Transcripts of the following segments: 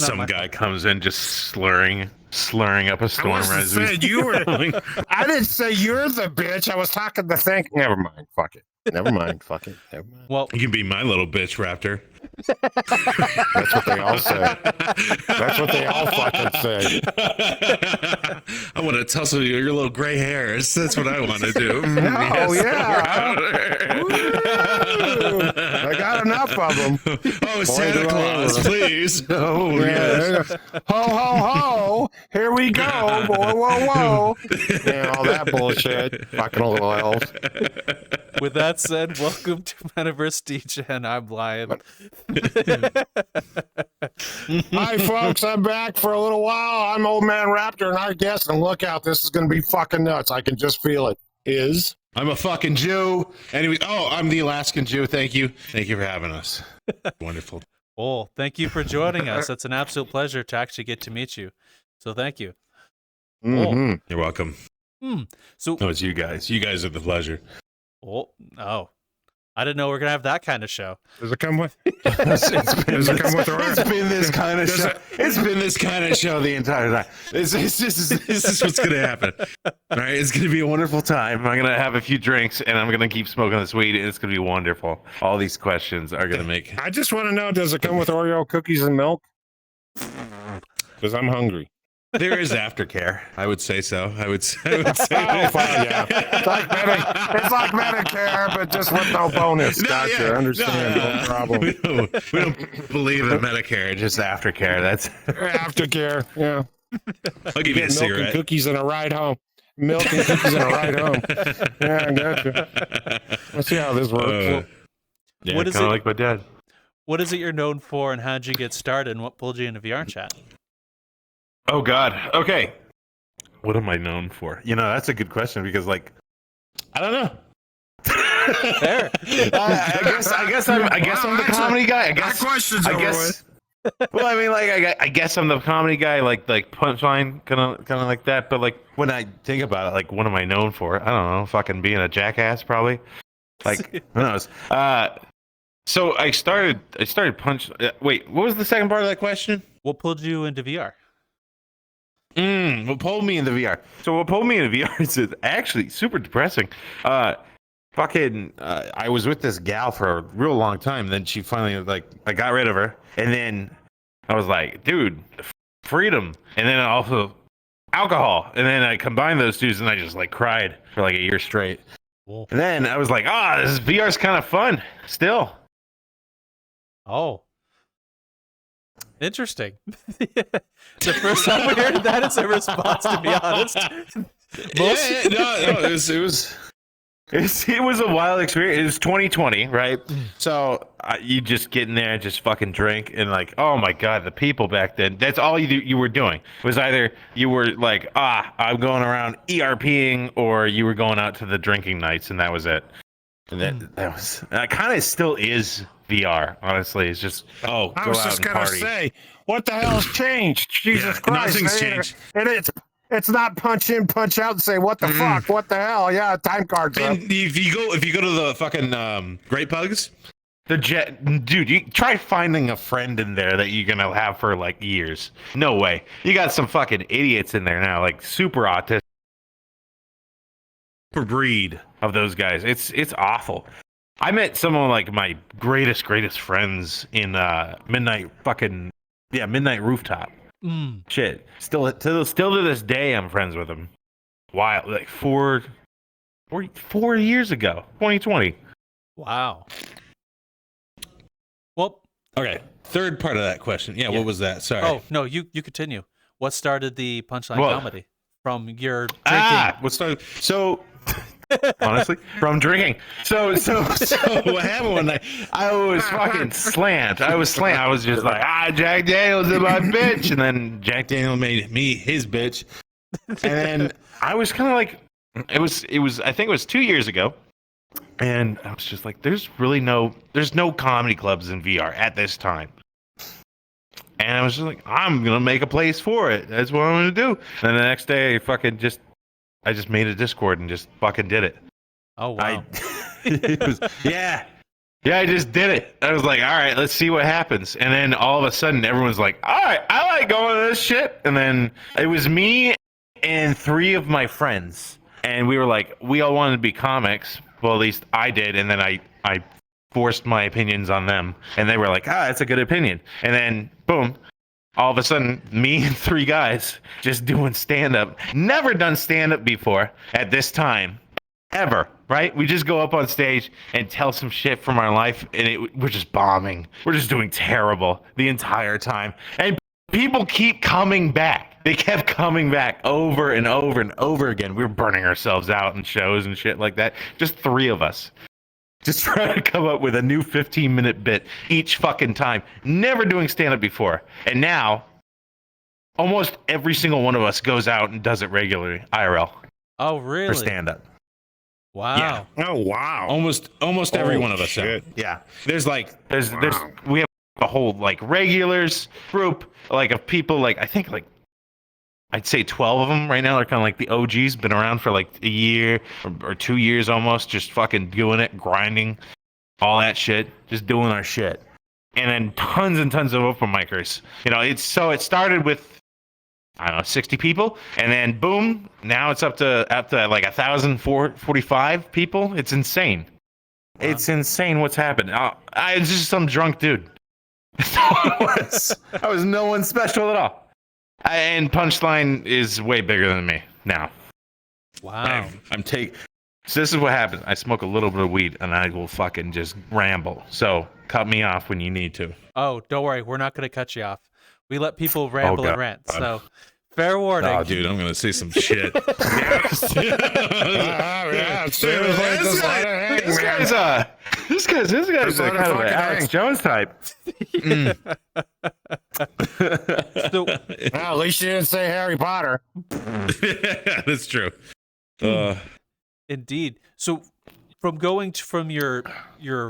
Some guy comes in just slurring up a storm. I didn't say you're the bitch. I was talking to think. Never mind. Fuck it. Never mind. Fuck it. Never mind. Well, you can be my little bitch, Raptor. That's what they all say. That's what they all fucking say. I want to tussle your little gray hairs. That's what I want to do. Oh, yeah. I got enough of them. Oh, Santa Claus, please. Oh, yeah. Ho, ho, ho. Here we go. Whoa, whoa, whoa. Yeah, all that bullshit. Fucking little elves. With that said, welcome to Metaverse Degen. I'm Lion. Hi, folks. I'm back for a little while. I'm Old Man Raptor, and I guess, and look out, this is going to be fucking nuts. I can just feel it. I'm a fucking Jew. Anyway, I'm the Alaskan Jew. Thank you. Thank you for having us. Wonderful. Oh, thank you for joining us. It's an absolute pleasure to actually get to meet you. So thank you. Mm-hmm. You're welcome. So no, it's you guys. You guys are the pleasure. Oh. I didn't know we are gonna have that kind of show. Does it come with? It's been this kind of show. It's been this kind of show the entire time. This is what's gonna happen. All right, it's gonna be a wonderful time. I'm gonna have a few drinks and I'm gonna keep smoking this weed, and it's gonna be wonderful. All these questions are gonna make. I just want to know: does it come with Oreo cookies and milk? Because I'm hungry. There is aftercare. I would say so. I would say. Oh, fine, yeah. It's like Medicare, but just with no bonus. Gotcha. Yeah. Understand. No problem. We don't believe in Medicare. Just aftercare. That's aftercare. Yeah. I'll give you a cigarette. Milk and cookies and a ride home. Milk and cookies and a ride home. Yeah, I gotcha. Let's see how this works. Yeah, kind of like my dad. What is it you're known for, and how did you get started, and what pulled you into VRChat? Oh God. Okay. What am I known for? That's a good question because, I don't know. Fair. I guess I'm the comedy guy. I guess. Well, I mean, I guess I'm the comedy guy, like Punchline, kind of like that. But when I think about it, what am I known for? I don't know. Fucking being a jackass, probably. Who knows? So I started Punch. Wait, what was the second part of that question? What pulled you into VR? What pulled me into VR? So what pulled me into VR is actually super depressing. I was with this gal for a real long time. Then she finally, I got rid of her. And then I was like, dude, freedom. And then also alcohol. And then I combined those two and I just cried for a year straight. Whoa. And then I was like, this VR's kind of fun still. Oh. Interesting. The first time we heard that is a response, to be honest. It was a wild experience. It was 2020, right? So you just get in there and just fucking drink and oh my God, the people back then, that's all you were doing. It was either you were I'm going around ERPing, or you were going out to the drinking nights, and that was it. And that kind of still is VR, honestly. It's just I was just gonna say, what the hell's changed? Jesus Christ! Nothing's changed. And it's not punch in, punch out, and say what the fuck, what the hell? Yeah, time cards. And if you go to the fucking Great Pugs, dude, you try finding a friend in there that you're gonna have for years. No way. You got some fucking idiots in there now, super autistic. Breed of those guys. It's awful. I met some of my greatest friends in Midnight Rooftop. Shit. Still to this day I'm friends with them. Wild. 4 years ago. 2020. Wow. Well, okay. Third part of that question. Yeah, what was that? Sorry. Oh, no, you continue. What started the Punchline comedy from your drinking? What started? So honestly, from drinking. So what happened one night? I was fucking slammed. I was just Jack Daniels is my bitch, and then Jack Daniels made me his bitch, and then I was kind of it was. I think it was 2 years ago, and I was just there's no comedy clubs in VR at this time. And I was just I'm gonna make a place for it. That's what I'm gonna do. And the next day, I just made a Discord and just fucking did it. Oh wow! Yeah. Yeah, I just did it. I was like, all right, let's see what happens. And then all of a sudden, everyone's like, all right, I like going to this shit. And then it was me and 3 of my friends. And we were like, we all wanted to be comics. Well, at least I did. And then I forced my opinions on them. And they were like, that's a good opinion. And then, boom, all of a sudden, me and 3 guys just doing stand-up. Never done stand-up before at this time. Ever, right? We just go up on stage and tell some shit from our life, and we're just bombing. We're just doing terrible the entire time. And people keep coming back. They kept coming back over and over and over again. We were burning ourselves out in shows and shit like that. Just 3 of us. Just trying to come up with a new 15-minute bit each fucking time. Never doing stand-up before. And now, almost every single one of us goes out and does it regularly, IRL. Oh, really? For stand-up. Wow. Yeah. Oh wow. Almost every one of us. Shit. Yeah. There's we have a whole like regulars group like of people like I think like I'd say 12 of them right now are kind of like the OGs, been around for like a year or 2 years almost, just fucking doing it, grinding, all that shit, just doing our shit. And then tons and tons of open micers. You know, it started with I don't know, 60 people, and then boom, now it's up to like 1,045 people. It's insane. Wow. It's insane what's happened. I was just some drunk dude. I was no one special at all. And Punchline is way bigger than me now. Wow. So this is what happens. I smoke a little bit of weed, and I will fucking just ramble. So cut me off when you need to. Oh, don't worry. We're not going to cut you off. We let people ramble and rant. So, fair warning. Oh, dude, I'm going to say some shit. This guy's kind of an Alex Jones type. So, Well, at least you didn't say Harry Potter. That's true. indeed. So, from going from your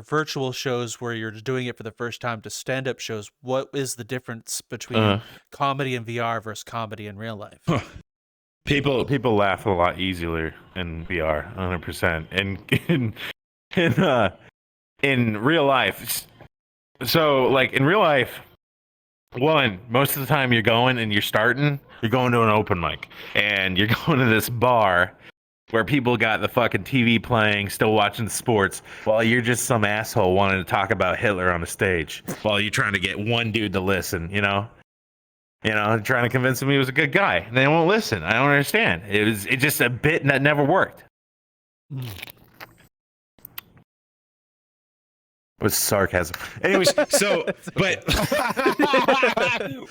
virtual shows where you're doing it for the first time to stand-up shows, what is the difference between comedy in VR versus comedy in real life? People laugh a lot easier in VR, 100%, and in real life. So, like in real life, most of the time you're going to an open mic, and you're going to this bar where people got the fucking TV playing, still watching the sports, while you're just some asshole wanting to talk about Hitler on the stage, while you're trying to get one dude to listen, you know, trying to convince him he was a good guy. And they won't listen. I don't understand. It's just a bit that never worked. It was sarcasm. Anyways, so, but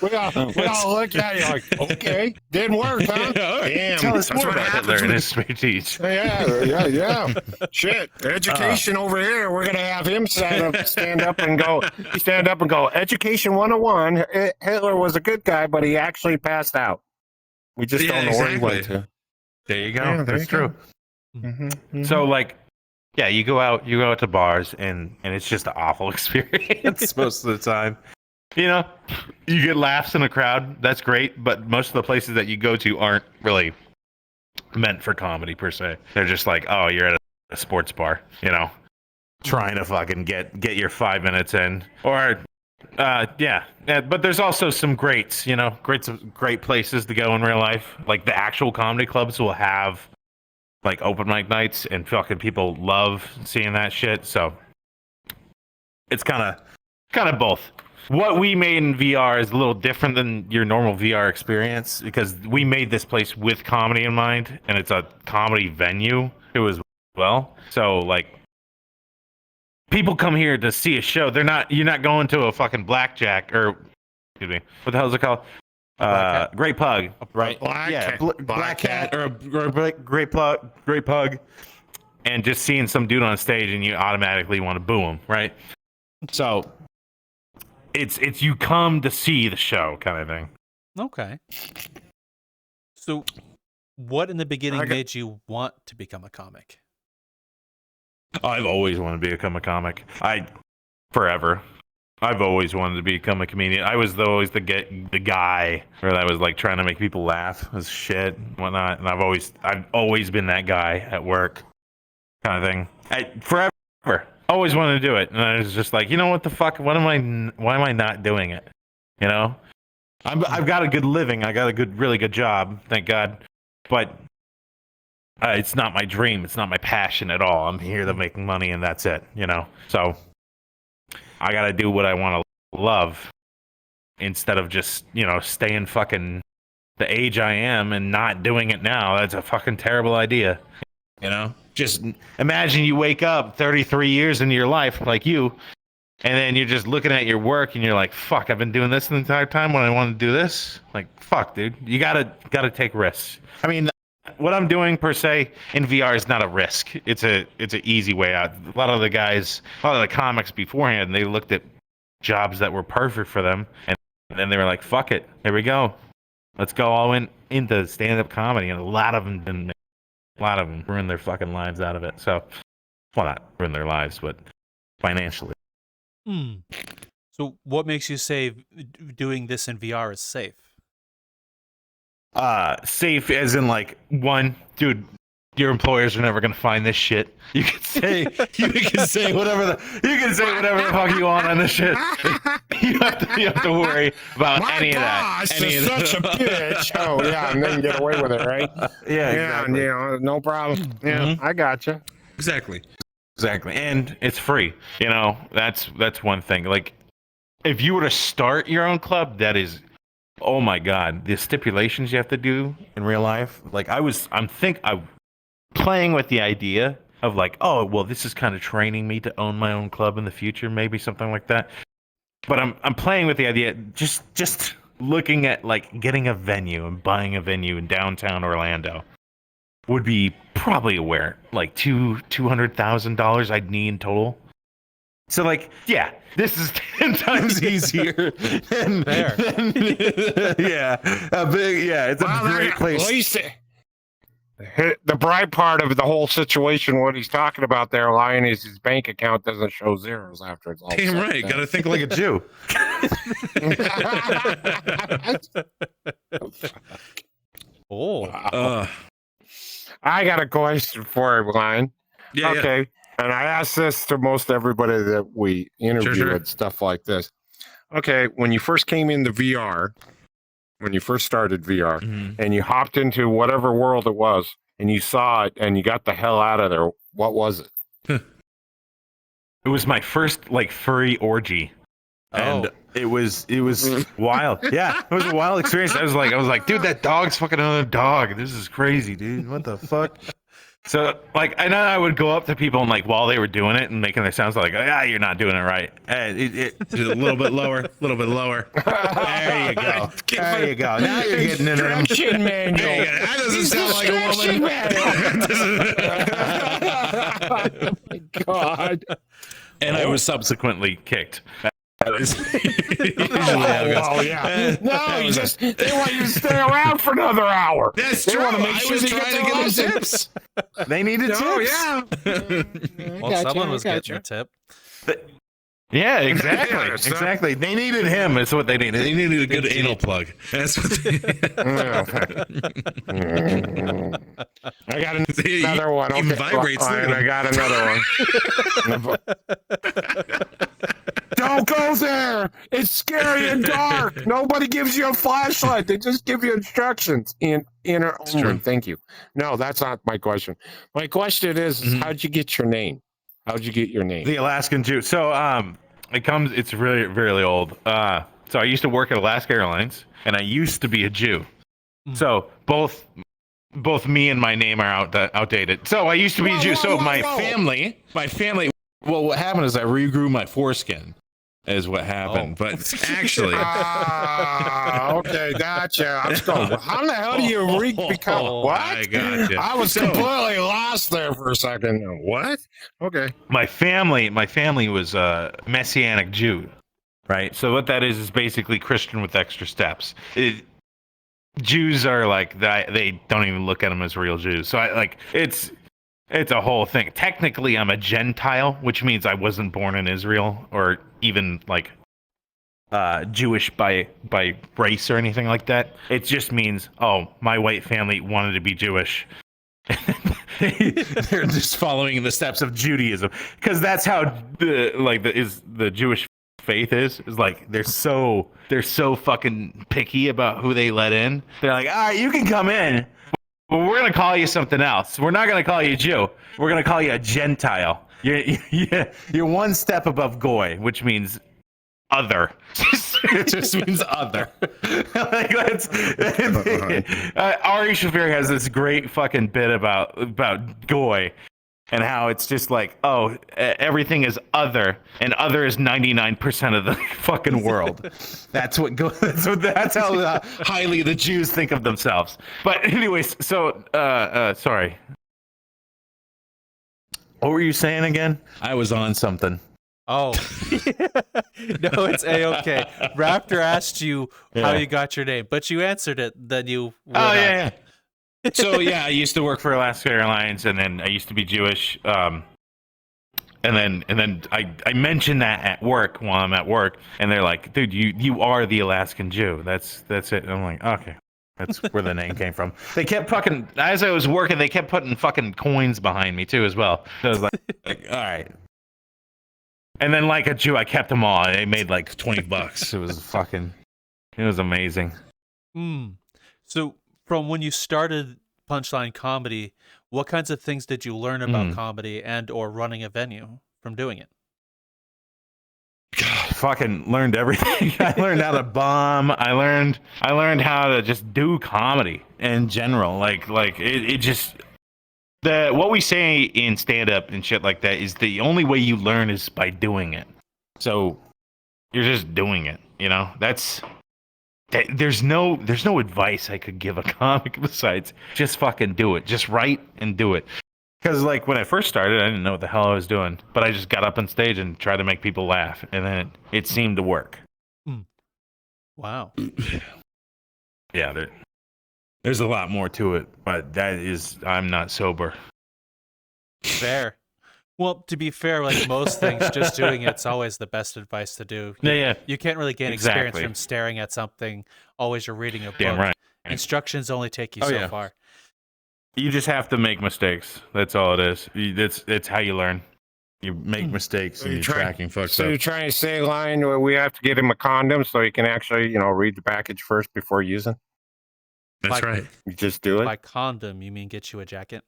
we all look at you like, okay, didn't work, huh? Damn, tell us more about Hitler and his happens. speech. Yeah. Shit, education over here. We're gonna have him stand up and go. Education 101. Hitler was a good guy, but he actually passed out. We just don't know where he went to. There you go. Yeah, That's true. Mm-hmm. So, like, yeah, you go out to bars, and it's just an awful experience most of the time. You know, you get laughs in a crowd. That's great, but most of the places that you go to aren't really meant for comedy per se. They're just like, oh, you're at a sports bar, you know, trying to fucking get your 5 minutes in, or yeah. But there's also some greats, you know, great places to go in real life. Like the actual comedy clubs will have like open mic nights, and fucking people love seeing that shit. So it's kind of both. What we made in VR is a little different than your normal VR experience, because we made this place with comedy in mind, and it's a comedy venue too as well. So like, people come here to see a show. You're not going to a fucking blackjack, or excuse me, what the hell is it called? Great Pug, right? Black Cat or Great Pug, and just seeing some dude on stage and you automatically want to boo him, right? So it's you come to see the show kind of thing. Okay. So, what in the beginning made you want to become a comic? I've always wanted to become a comic. Forever. I've always wanted to become a comedian. I was always the guy where I was like trying to make people laugh as shit and whatnot. And I've always been that guy at work, kind of thing. Forever. Always wanted to do it, and I was just like, you know what the fuck? Why am I not doing it? You know, I've got a good living. I got a really good job, thank God. But it's not my dream. It's not my passion at all. I'm here to make money, and that's it. You know, so I got to do what I want to love instead of just staying fucking the age I am and not doing it now. That's a fucking terrible idea. You know, just imagine you wake up 33 years into your life like you, and then you're just looking at your work and you're like, fuck, I've been doing this the entire time when I want to do this. Like, fuck, dude, you gotta take risks. I mean, what I'm doing per se in VR is not a risk. It's an easy way out. A lot of the comics beforehand, they looked at jobs that were perfect for them, and then they were like, fuck it, here we go. Let's go all into stand-up comedy, and a lot of them didn't. A lot of them ruined their fucking lives out of it. So, well, not ruin their lives, but financially. So, what makes you say doing this in VR is safe? Safe as in like, one, dude, your employers are never gonna find this shit. You can say whatever the fuck you want on this shit. You have to worry about any of that. Any of such a bitch. Oh yeah, and then get away with it, right? Yeah, exactly. No problem. Yeah, I gotcha. Exactly. And it's free. You know, that's one thing. Like, if you were to start your own club, that is, oh my god, the stipulations you have to do in real life. Like, I'm playing with the idea of like, oh, well, this is kind of training me to own my own club in the future, maybe something like that. But I'm playing with the idea, just looking at like getting a venue and buying a venue in downtown Orlando would be probably like $200,000 I'd need in total. So like, yeah, this is 10 times easier than it's a great place. At least the bright part of the whole situation, what he's talking about there, Lion, is his bank account doesn't show zeros after it's all Damn right. Got to think like a Jew. I got a question for him, Lion. Yeah, okay. Yeah. And I ask this to most everybody that we interview and stuff like this. Okay, when you first came into VR, when you first started VR, and you hopped into whatever world it was, and you saw it, and you got the hell out of there, what was it? It was my first like furry orgy, and it was wild. Yeah, it was a wild experience. I was like, dude, that dog's fucking another dog. This is crazy, dude. What the fuck? So, like, I know I would go up to people and, like, while they were doing it and making their sounds like, you're not doing it right. Just a little bit lower, a little bit lower. There you go. There you go. Now you're getting into them. That doesn't sound like a woman. Oh, my God. And I was subsequently kicked. Yeah. No, they want you to stay around for another hour. That's they true. Want to make sure I was they trying to get them tips. They needed tips. Oh, yeah. Well, someone was getting a tip. Yeah, exactly. Exactly. They needed him. That's what they needed. They needed a good anal plug. That's what I got another one. Even vibrates. I got another one. Don't go there. It's scary and dark. Nobody gives you a flashlight. They just give you instructions. Inner only. Thank you. No, that's not my question. My question is how'd you get your name? How'd you get your name? TheAlaskanJew. So it's really, really old. So I used to work at Alaska Airlines, and I used to be a Jew. So both me and my name are outdated. So I used to be a Jew. So my family. Well, what happened is I regrew my foreskin. Is what happened, but actually, okay, gotcha. I was going, how the hell do you become what? I gotcha. I was completely lost there for a second. What? Okay. My family was a Messianic Jew, right? So what that is basically Christian with extra steps. Jews are like that; they don't even look at them as real Jews. So it's a whole thing. Technically, I'm a Gentile, which means I wasn't born in Israel or even like Jewish by race or anything like that. It just means, my white family wanted to be Jewish. they're just following in the steps of Judaism, because that's how the Jewish faith is like they're so fucking picky about who they let in. They're like, all right, you can come in, but we're gonna call you something else. We're not gonna call you Jew. We're gonna call you a Gentile. You're one step above Goy, which means other. It just means other. Like, Ari Shaffir has this great fucking bit about Goy, and how it's just like, oh, everything is other, and other is 99% of the fucking world. That's how highly the Jews think of themselves. But anyways, so sorry. What were you saying again? I was on something. Oh. No, it's A-okay. Raptor asked you how you got your name, but you answered it. Then you went on. Yeah. So yeah, I used to work for Alaska Airlines, and then I used to be Jewish. And then I mentioned that at work while I'm at work, and they're like, "Dude, you are the Alaskan Jew." That's it. And I'm like, okay, that's where the name came from. They kept fucking, as I was working, they kept putting fucking coins behind me too as well. So I was like all right. And then like a Jew, I kept them all. They made like $20. It was amazing. So from when you started Punchline Comedy, what kinds of things did you learn about comedy and or running a venue from doing it? Fucking learned everything. I learned how to bomb. I learned how to just do comedy in general. Like it just, what we say in stand up and shit like that is the only way you learn is by doing it. So you're just doing it, you know? There's no advice I could give a comic besides just fucking do it. Just write and do it. Because like when I first started, I didn't know what the hell I was doing, but I just got up on stage and tried to make people laugh, and then it seemed to work. Wow. Yeah, there's a lot more to it, but I'm not sober. Fair. Well, to be fair, like most things, just doing it's always the best advice to do. Yeah. You can't really gain experience from staring at something. Always you're reading a book. Damn right. Instructions only take you so far. You just have to make mistakes. That's all it is. It's how you learn. You make mistakes and you're tracking fucks up. So you're trying to say, line, where we have to get him a condom so he can actually, read the package first before using? That's right. You just do it? By condom, you mean get you a jacket?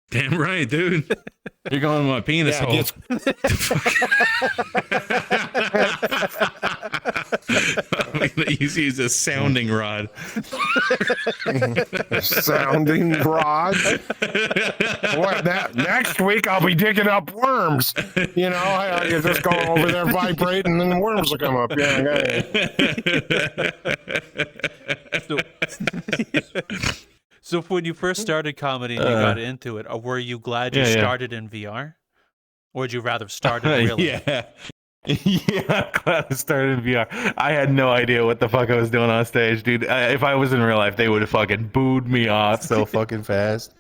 Damn right, dude. You're going to my penis hole. I'm gonna use a sounding rod. Sounding rod? What? Next week I'll be digging up worms. You just go over there, vibrate, and then the worms will come up. So when you first started comedy and you got into it, were you glad you started in VR? Or would you rather start in real life? Yeah, I'm glad I started in VR. I had no idea what the fuck I was doing on stage, dude. If I was in real life, they would have fucking booed me off so fucking fast.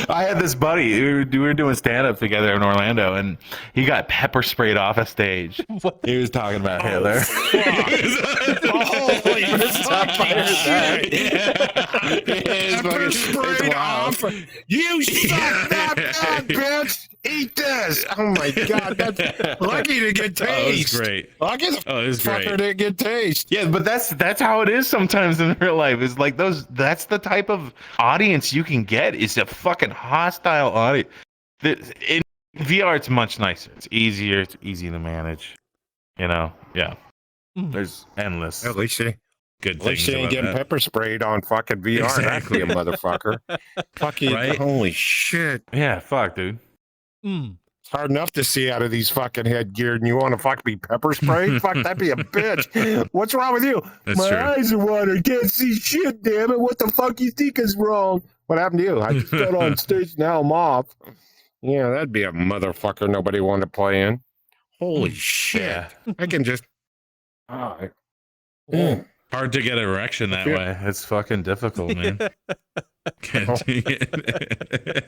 I had this buddy. We were doing stand-up together in Orlando, and he got pepper sprayed off a stage. He was talking about Hitler. Holy fucking shit! Pepper sprayed off. You suck that bad, bitch. Eat this! Oh my god, that's lucky to get taste. Oh, it was great. Lucky the fucker didn't get taste. Yeah, but that's how it is sometimes in real life. It's like that's the type of audience you can get, is a fucking hostile audience. In VR, it's much nicer. It's easier. It's easy to manage. Yeah. There's endless. At least you things ain't getting pepper sprayed on fucking VR. Exactly. That'd be a motherfucker. Fucking Right? Holy shit. Yeah, fuck, dude. It's hard enough to see out of these fucking headgear, and you want to fuck be pepper sprayed? Fuck, that'd be a bitch. What's wrong with you? That's My true. eyes are watering. Can't see shit, damn it. What the fuck you think is wrong? What happened to you? I just got on stage, now I'm off. Yeah, that'd be a motherfucker nobody wanted to play in. Holy shit. Yeah. I can just... Hard to get erection that way. It's fucking difficult, man. Whoa,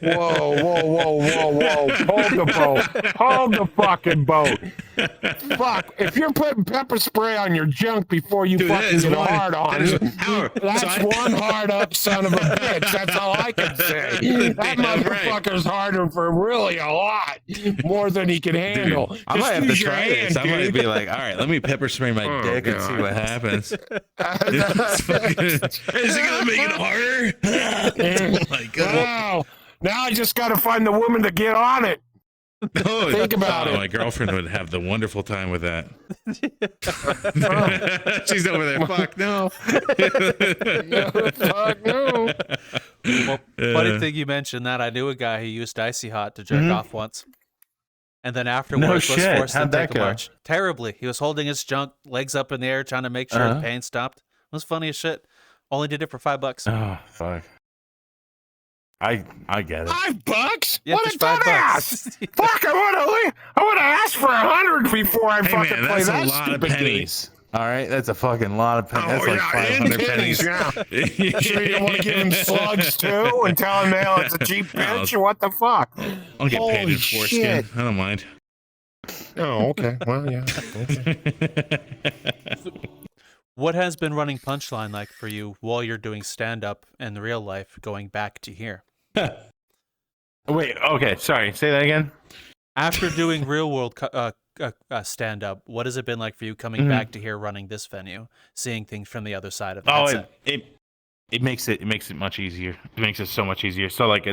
whoa, whoa, whoa, whoa. Hold the boat. Hold the fucking boat. Fuck. If you're putting pepper spray on your junk before you fucking get hard on, that's one hard up son of a bitch. That's all I can say. That motherfucker's harder for really a lot. More than he can handle. Dude, I might have to try this. I might be like, all right, let me pepper spray my dick and see what happens. Is it going to make it harder? Oh my God. Wow. Now I just got to find the woman to get on it. Oh, think about it. My girlfriend would have the wonderful time with that. She's over there. Fuck no. Fuck no. Well, funny thing you mentioned that. I knew a guy who used Icy Hot to jerk off once. And then afterwards was forced to take a march. Terribly. He was holding his junk, legs up in the air, trying to make sure the pain stopped. It was funny as shit. Only did it for $5. Oh, fuck. I get it. $5? Yeah, What a just dumbass! $5. Fuck! I would have asked for 100 before I fucking man, play that's that a lot of stupid pennies. All right, that's a fucking lot of pennies. Oh, That's like yeah, 500 in pennies. Yeah. Sure you don't want to give him slugs too and tell him now it's a cheap bitch or what the fuck? I'll get paid Holy in foreskin. shit. I don't mind. Oh, okay. Well, yeah. Okay. What has been running Punchline like for you while you're doing stand-up in real life going back to here? Wait, okay, sorry. Say that again. After doing real world stand-up, what has it been like for you coming back to here running this venue, seeing things from the other side of the headset? It makes it much easier. It makes it so much easier. So like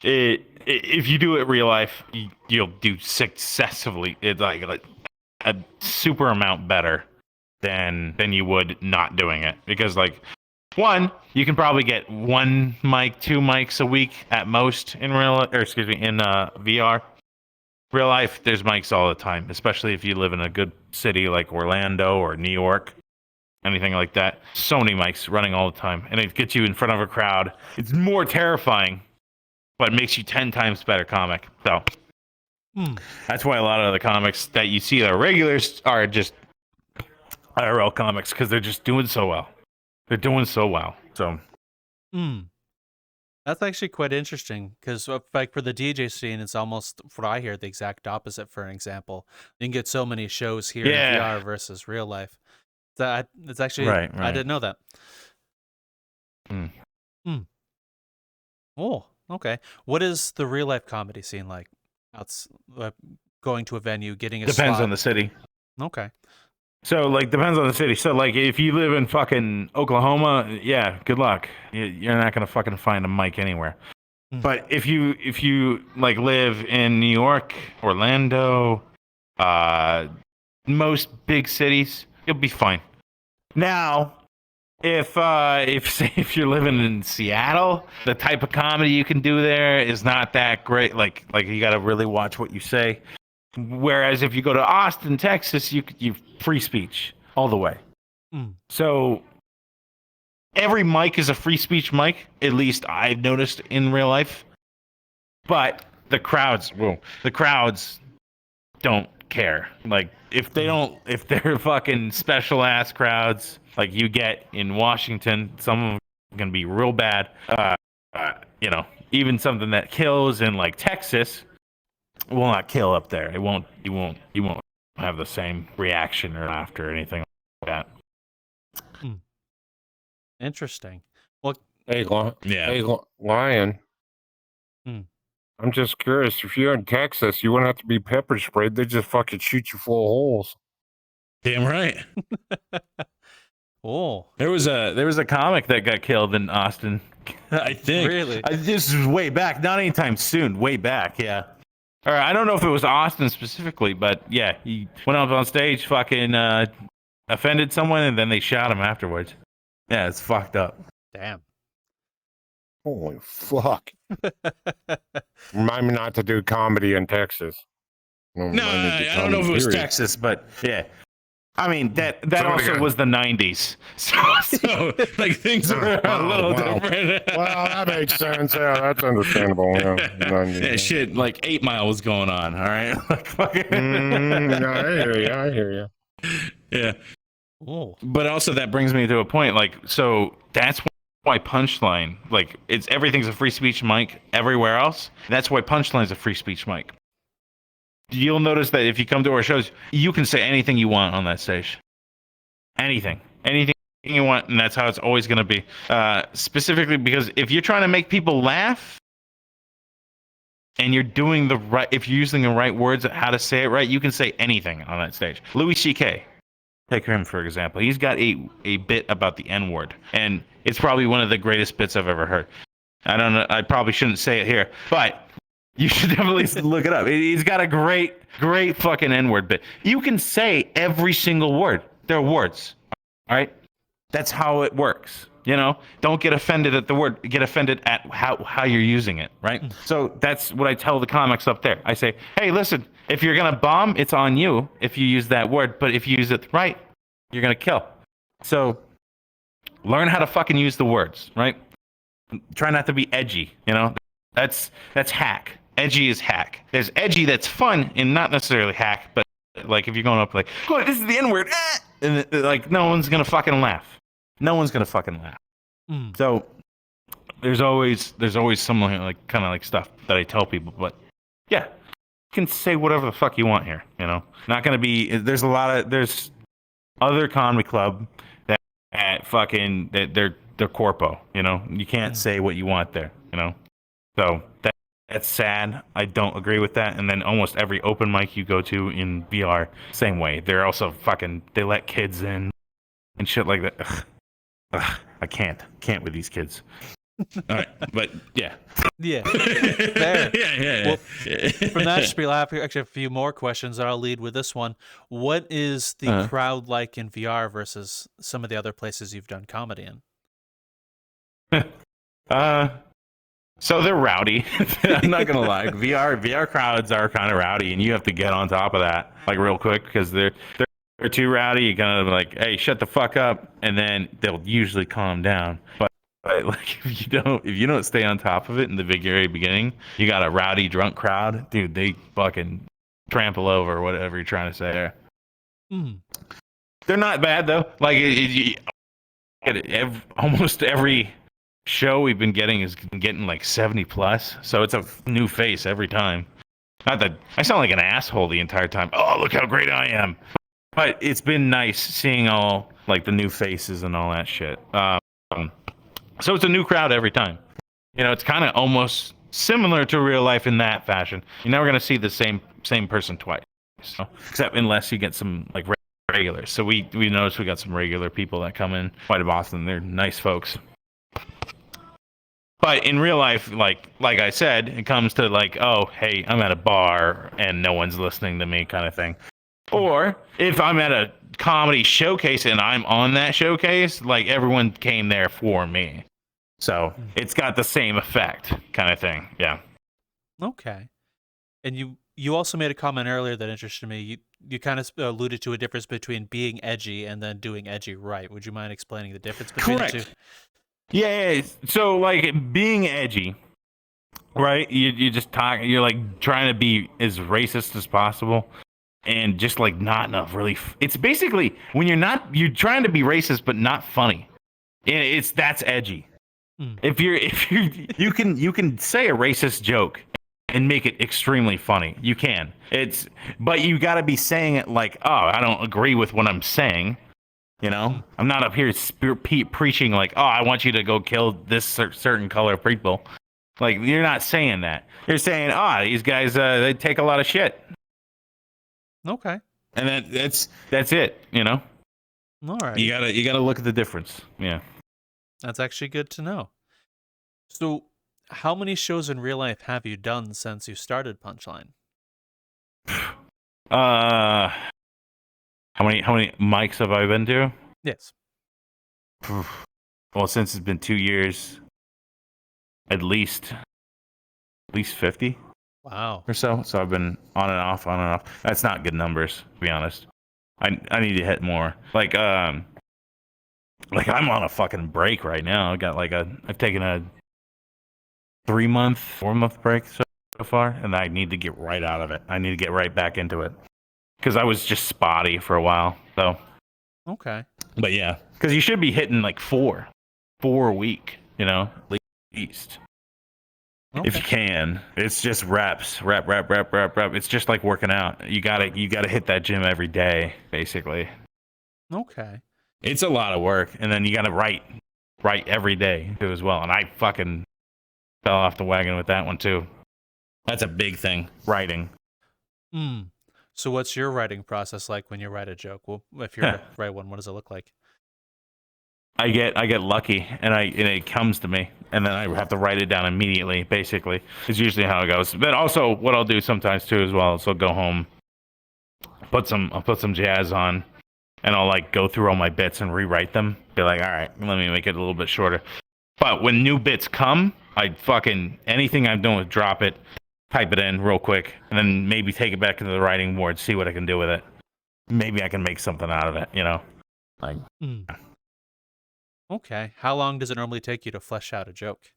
if you do it real life, you'll do successfully. It's like a super amount better than you would not doing it, because like, one, you can probably get 1 mic, 2 mics a week at most in VR. Real life, there's mics all the time, especially if you live in a good city like Orlando or New York, anything like that. So many mics running all the time, and it gets you in front of a crowd. It's more terrifying, but it makes you 10 times better comic. So that's why a lot of the comics that you see that are regulars are just IRL comics, because they're just doing so well. They're doing so well. So, that's actually quite interesting, because like for the DJ scene, it's almost, what I hear, the exact opposite. For an example, you can get so many shows here in VR versus real life. That it's actually right. I didn't know that. Oh, okay. What is the real life comedy scene like? It's going to a venue, getting a depends slot. on the city. Okay. So, like, depends on the city. So, like, if you live in fucking Oklahoma, yeah, good luck. You're not gonna fucking find a mic anywhere. But if you like live in New York, Orlando, most big cities, you'll be fine. Now, if you're living in Seattle, the type of comedy you can do there is not that great. Like you got to really watch what you say. Whereas if you go to Austin, Texas, you free speech all the way. So every mic is a free speech mic, at least I've noticed in real life. But the crowds don't care. Like if they're fucking special ass crowds like you get in Washington, some of them are gonna be real bad. Even something that kills in like Texas will not kill up there. You won't have the same reaction or laughter or anything like that. Interesting. Well, Hey, Lion. I'm just curious. If you're in Texas, you wouldn't have to be pepper sprayed. They just fucking shoot you full of holes. Damn right. oh, There was a comic that got killed in Austin. I think. Really? This is way back, not anytime soon. Way back, yeah. Or I don't know if it was Austin specifically, but yeah, he went up on stage, fucking offended someone, and then they shot him afterwards. Yeah, it's fucked up. damn. Holy fuck. Remind me not to do comedy in Texas. No, I don't know if it was Texas, but yeah. I mean, that So also again. was the 90s. So, like, things are a little different. Well, that makes sense. Yeah, that's understandable. Yeah, shit, like 8 Mile was going on, all right? Like, fucking... I hear you. Yeah. Oh, But also that brings me to a point, like, so that's why Punchline, like, everything's a free speech mic everywhere else. That's why Punchline's a free speech mic. You'll notice that if you come to our shows, you can say anything you want on that stage. Anything you want, and that's how it's always going to be. Specifically because if you're trying to make people laugh, and you're doing if you're using the right words, how to say it right, you can say anything on that stage. Louis C.K., take him for example. He's got a bit about the N-word, and it's probably one of the greatest bits I've ever heard. I don't know. I probably shouldn't say it here, but you should definitely look it up. He's got a great fucking N-word bit. You can say every single word. They're words, all right? That's how it works. Don't get offended at the word. Get offended at how you're using it, right? So that's what I tell the comics up there. I say, hey, listen, if you're going to bomb, it's on you if you use that word. But if you use it right, you're going to kill. So learn how to fucking use the words, right? Try not to be edgy, That's hack. Edgy is hack. There's edgy that's fun and not necessarily hack, but like if you're going up like, oh, this is the N-word, and like no one's going to fucking laugh. No one's gonna fucking laugh. So there's always some like kind of like stuff that I tell people, but yeah, you can say whatever the fuck you want here. Not gonna be. There's other comedy club that fucking they're corpo. You can't say what you want there. So that's sad. I don't agree with that. And then almost every open mic you go to in VR, same way. They're also they let kids in and shit like that. Ugh, I can't with these kids. All right, but yeah. Fair. Yeah. Well, from that spiel, I have actually a few more questions that I'll lead with this one. What is the crowd like in VR versus some of the other places you've done comedy in? So they're rowdy. I'm not gonna lie. VR crowds are kind of rowdy, and you have to get on top of that like real quick because they're too rowdy. You kind of like, hey, shut the fuck up, and then they'll usually calm down. But like if you don't stay on top of it in the very beginning, you got a rowdy drunk crowd, dude. They fucking trample over whatever you're trying to say there. They're not bad though. Like almost every show we've been getting is getting like 70 plus, so it's a new face every time. Not that I sound like an asshole the entire time. Oh, look how great I am. But it's been nice seeing all like the new faces and all that shit. So it's a new crowd every time. It's kind of almost similar to real life in that fashion. You're never gonna see the same person twice, except unless you get some like regulars. So we noticed we got some regular people that come in quite often. They're nice folks. But in real life, like I said, it comes to like, oh, hey, I'm at a bar and no one's listening to me kind of thing. Or if I'm at a comedy showcase and I'm on that showcase, like everyone came there for me. So it's got the same effect kind of thing. Yeah. Okay. And you also made a comment earlier that interested me. You kind of alluded to a difference between being edgy and then doing edgy right. Would you mind explaining the difference between the two? Yeah. So like being edgy, right? You just talk. You're like trying to be as racist as possible. And just like not enough really. It's basically when you're trying to be racist but not funny. That's edgy. If you can say a racist joke and make it extremely funny. You can. But you got to be saying it like, oh, I don't agree with what I'm saying. I'm not up here preaching like, oh, I want you to go kill this certain color of people. Like you're not saying that. You're saying, oh, these guys they take a lot of shit. Okay. And that's it, All right. You gotta look at the difference. Yeah. That's actually good to know. So, how many shows in real life have you done since you started Punchline? How many mics have I been to? Yes. Well, since it's been 2 years, at least 50. Wow. Or so. So I've been on and off. That's not good numbers, to be honest. I need to hit more. Like I'm on a fucking break right now. I've taken a 4-month break so far, and I need to get right out of it. I need to get right back into it. Because I was just spotty for a while. So. Okay. But yeah. Because you should be hitting like 4. 4 a week, at least. Okay. If you can. It's just reps, rep. It's just like working out. You gotta hit that gym every day, basically. Okay. It's a lot of work, and then you gotta write every day too as well. And I fucking fell off the wagon with that one too. That's a big thing, writing. So what's your writing process like when you write a joke? Well, if you're write one, what does it look like? I get lucky, and it comes to me, and then I have to write it down immediately. Basically, is usually how it goes. But also, what I'll do sometimes too as well is I'll go home, I'll put some jazz on, and I'll like go through all my bits and rewrite them. Be like, all right, let me make it a little bit shorter. But when new bits come, I fucking anything I'm doing, drop it, type it in real quick, and then maybe take it back into the writing board, see what I can do with it. Maybe I can make something out of it, Like. Okay. How long does it normally take you to flesh out a joke?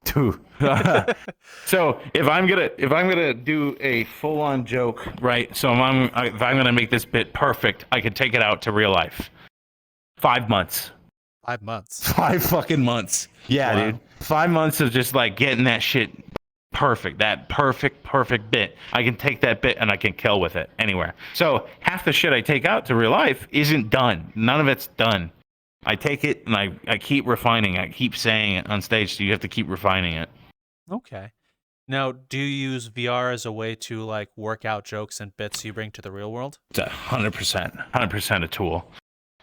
So if I'm gonna do a full on joke, right? So if I'm gonna make this bit perfect, I could take it out to real life. 5 months. 5 months. 5 fucking months. Yeah, wow. Dude. 5 months of just like getting that shit perfect. That perfect bit. I can take that bit and I can kill with it anywhere. So half the shit I take out to real life isn't done. None of it's done. I take it and I keep refining. I keep saying it on stage, so you have to keep refining it. Okay. Now, do you use VR as a way to like work out jokes and bits you bring to the real world? It's 100% a tool.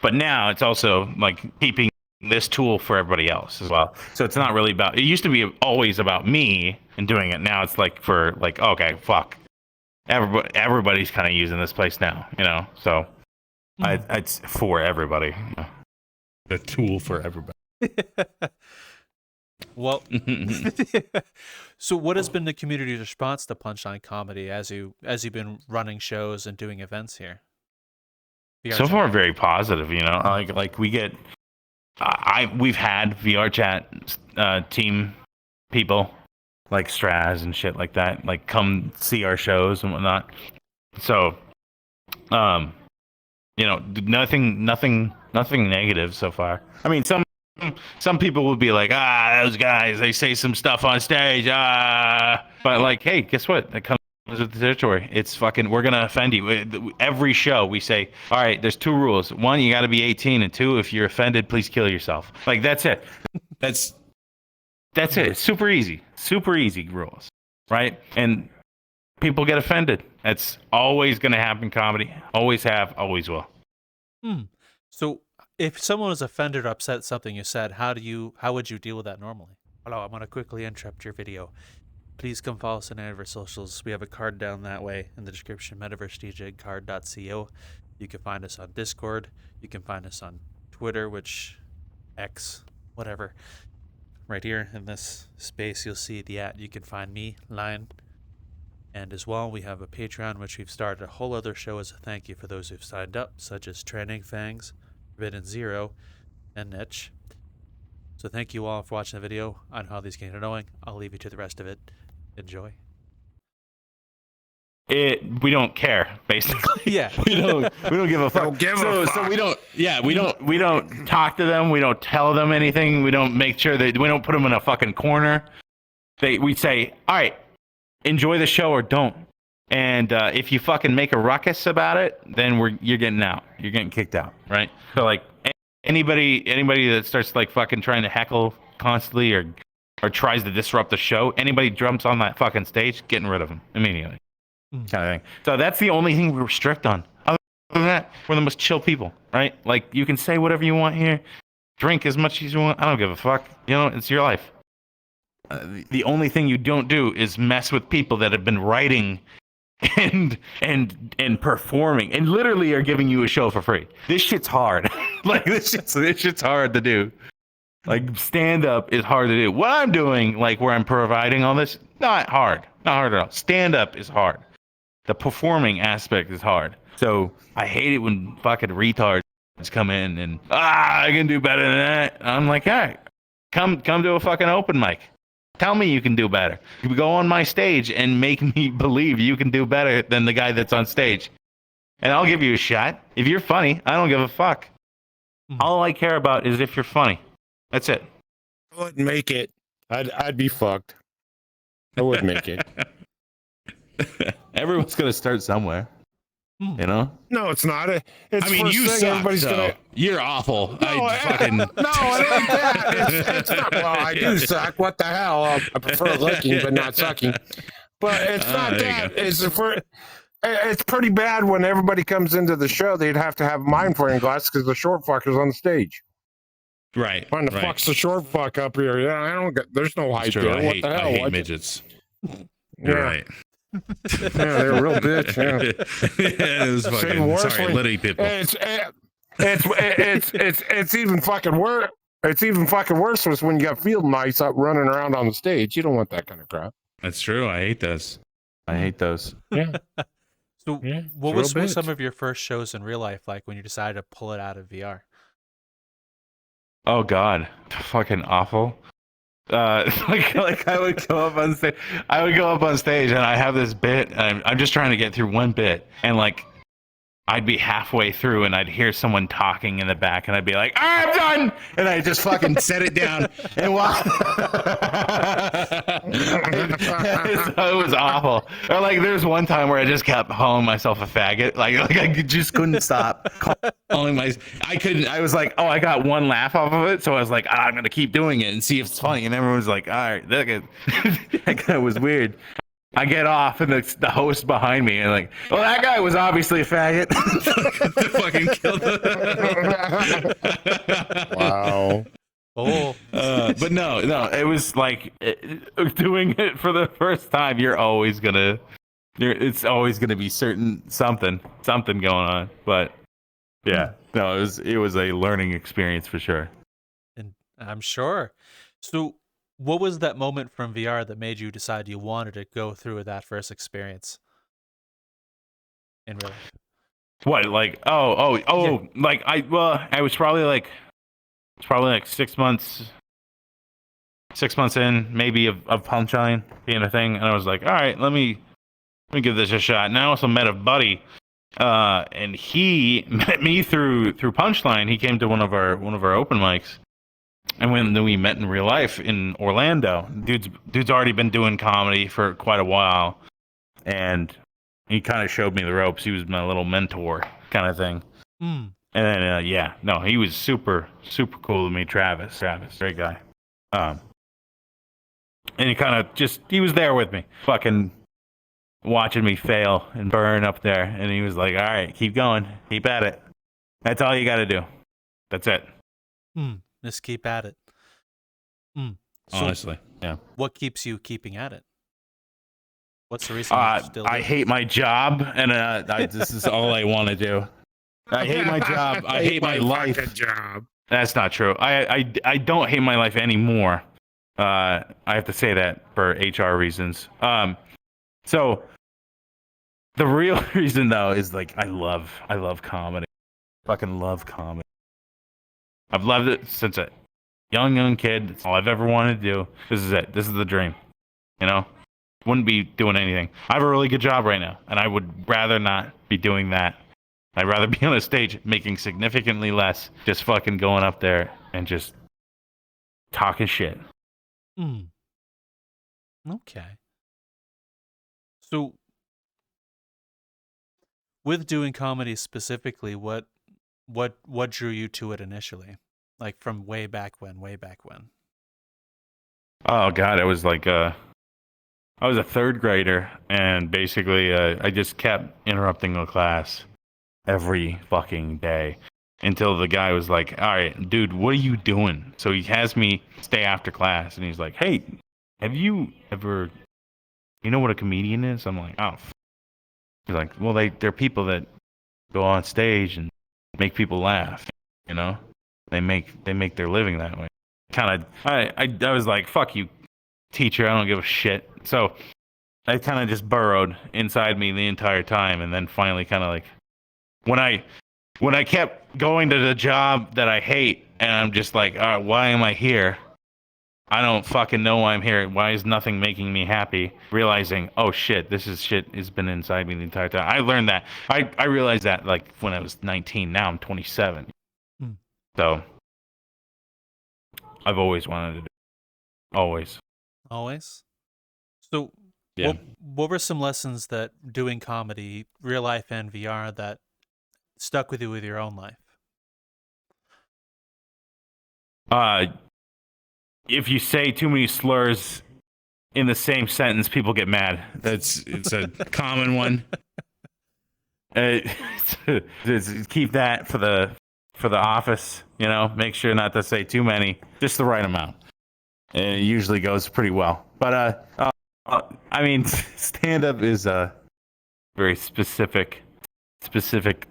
But now it's also like keeping this tool for everybody else as well. So it's not really about. It used to be always about me and doing it. Now it's like for like, okay, fuck. Everybody's kind of using this place now, So it's for everybody. A tool for everybody. Well, so what has been the community's response to Punchline Comedy as you've been running shows and doing events here? So far, very positive. Like we get, we've had VRChat team people like Straz and shit like that, like come see our shows and whatnot. So, nothing negative so far. I mean, some people would be like, those guys, they say some stuff on stage, but like, hey, guess what? That comes with the territory. It's fucking, we're gonna offend you. Every show we say, all right, there's 2 rules. 1, you got to be 18, and 2, if you're offended, please kill yourself. Like that's it. That's it. It's super easy rules, right? And people get offended. That's always gonna happen. Comedy, always have, always will. So if someone was offended or upset at something you said, how would you deal with that normally? Hello, I'm going to quickly interrupt your video. Please come follow us on any of our socials. We have a card down that way in the description, Metaversedegen card.co. You can find us on Discord. You can find us on Twitter, which X, whatever. Right here in this space, you'll see the @ you can find me, Lion. And as well, we have a Patreon, which we've started a whole other show as a thank you for those who've signed up, such as Training Fangs, Forbidden Zero, and Niche. So thank you all for watching the video on how these games are going. I'll leave you to the rest of it. Enjoy. We don't care, basically. Yeah. we don't give a fuck. So we don't talk to them. We don't tell them anything. We don't make sure that we don't put them in a fucking corner. We say, all right, enjoy the show or don't. And if you fucking make a ruckus about it, then you're getting out. You're getting kicked out, right? So like anybody that starts like fucking trying to heckle constantly or tries to disrupt the show, anybody jumps on that fucking stage, getting rid of them immediately. Kind of thing. So that's the only thing we restrict on. Other than that, we're the most chill people, right? Like you can say whatever you want here, drink as much as you want. I don't give a fuck. It's your life. The only thing you don't do is mess with people that have been writing and performing and literally are giving you a show for free. This shit's hard. Like this shit's hard to do. Like stand up is hard to do. What I'm doing, like where I'm providing all this, not hard at all. Stand up is hard. The performing aspect is hard. So I hate it when fucking retards come in and I can do better than that. I'm like, all right, come to a fucking open mic. Tell me you can do better. You go on my stage and make me believe you can do better than the guy that's on stage. And I'll give you a shot. If you're funny, I don't give a fuck. All I care about is if you're funny. That's it. I wouldn't make it. I'd be fucked. I would make it. Everyone's gonna start somewhere. You know? No, it's not. It's I mean, first you thing suck. everybody's So gonna. you're awful. No, I fucking. no, it ain't that. It's not. Well, I do suck. What the hell? I prefer licking, but not sucking. But it's not there that. It's pretty bad when everybody comes into the show. They'd have to have mind frame glasses because the short fucker's on the stage. Right. When the fuck's the short fuck up here? Yeah, I don't get. There's no height there. What the hell? I hate midgets. You're right. Yeah, they're a real bitch. Yeah. It was fucking. Sorry, little people. It's even fucking worse. It's even fucking worse when you got field mice out running around on the stage. You don't want that kind of crap. That's true. I hate those. I hate those. Yeah. So, Yeah, what it's real was some bitch. of your first shows in real life like when you decided to pull it out of VR? Oh God, fucking awful. Like I would go up on stage. And I have this bit. And I'm just trying to get through one bit, and like I'd be halfway through, and I'd hear someone talking in the back, and I'd be like, "I'm done," and I just fucking set it down and walk. It was awful. Or like, there's one time where I just kept calling myself a faggot. Like I just couldn't stop calling my. I couldn't. I was like, oh, I got one laugh off of it, so I was like, I'm gonna keep doing it and see if it's funny. And everyone was like, all right, look at. That was weird. I get off, and the host behind me, and like, well, that guy was obviously a faggot. Fucking killed him. Wow. Oh, But no, It was like doing it for the first time. It's always gonna be something going on. But yeah, no, it was a learning experience for sure. and I'm sure. So, what was that moment from VR that made you decide you wanted to go through with that first experience in real life? What, like, Yeah. like I was probably like 6 months in maybe of Punchline being a thing, and I was like, all right, let me give this a shot. And I also met a buddy, and he met me through Punchline. He came to one of our open mics, and when we met in real life in Orlando, dude's already been doing comedy for quite a while, and he kind of showed me the ropes. He was my little mentor kind of thing. Mm. And then, he was super, super cool with me. Travis, great guy. And he kind of he was there with me, fucking watching me fail and burn up there. And he was like, all right, keep going, keep at it. That's all you got to do. That's it. Just keep at it. So honestly, yeah. what keeps you keeping at it? What's the reason you still do I it? hate my job, and this is all I want to do. I hate my job. I hate my life. Job. That's not true. I don't hate my life anymore. I have to say that for HR reasons. So the real reason though is like I love comedy. Fucking love comedy. I've loved it since a young kid. It's all I've ever wanted to do. This is it. This is the dream. You know? Wouldn't be doing anything. I have a really good job right now, and I would rather not be doing that. I'd rather be on a stage making significantly less, just fucking going up there and just talking shit. Okay. So, with doing comedy specifically, what drew you to it initially? Like from way back when? Oh God, it was like I was a third grader, and basically I just kept interrupting the class every fucking day until the guy was like, all right, dude, what are you doing? So he has me stay after class, and he's like, hey, have you ever, you know what a comedian is? I'm like, oh. He's like, well, they're people that go on stage and make people laugh, you know? They make their living that way. I was like, fuck you, teacher, I don't give a shit. So I kind of just burrowed inside me the entire time, and then finally kind of like, when I kept going to the job that I hate, and I'm just like, all right, why am I here? I don't fucking know why I'm here. Why is nothing making me happy? Realizing, oh shit, this is shit has been inside me the entire time. I learned that. I realized that like when I was 19. Now I'm 27. So I've always wanted to do. Always. Always. So, Yeah. what were some lessons that doing comedy, real life and VR, that stuck with you with your own life? If you say too many slurs in the same sentence, people get mad. It's a common one. Just keep that for the office. You know, make sure not to say too many, just the right amount. And it usually goes pretty well. But I mean, stand up is a very specific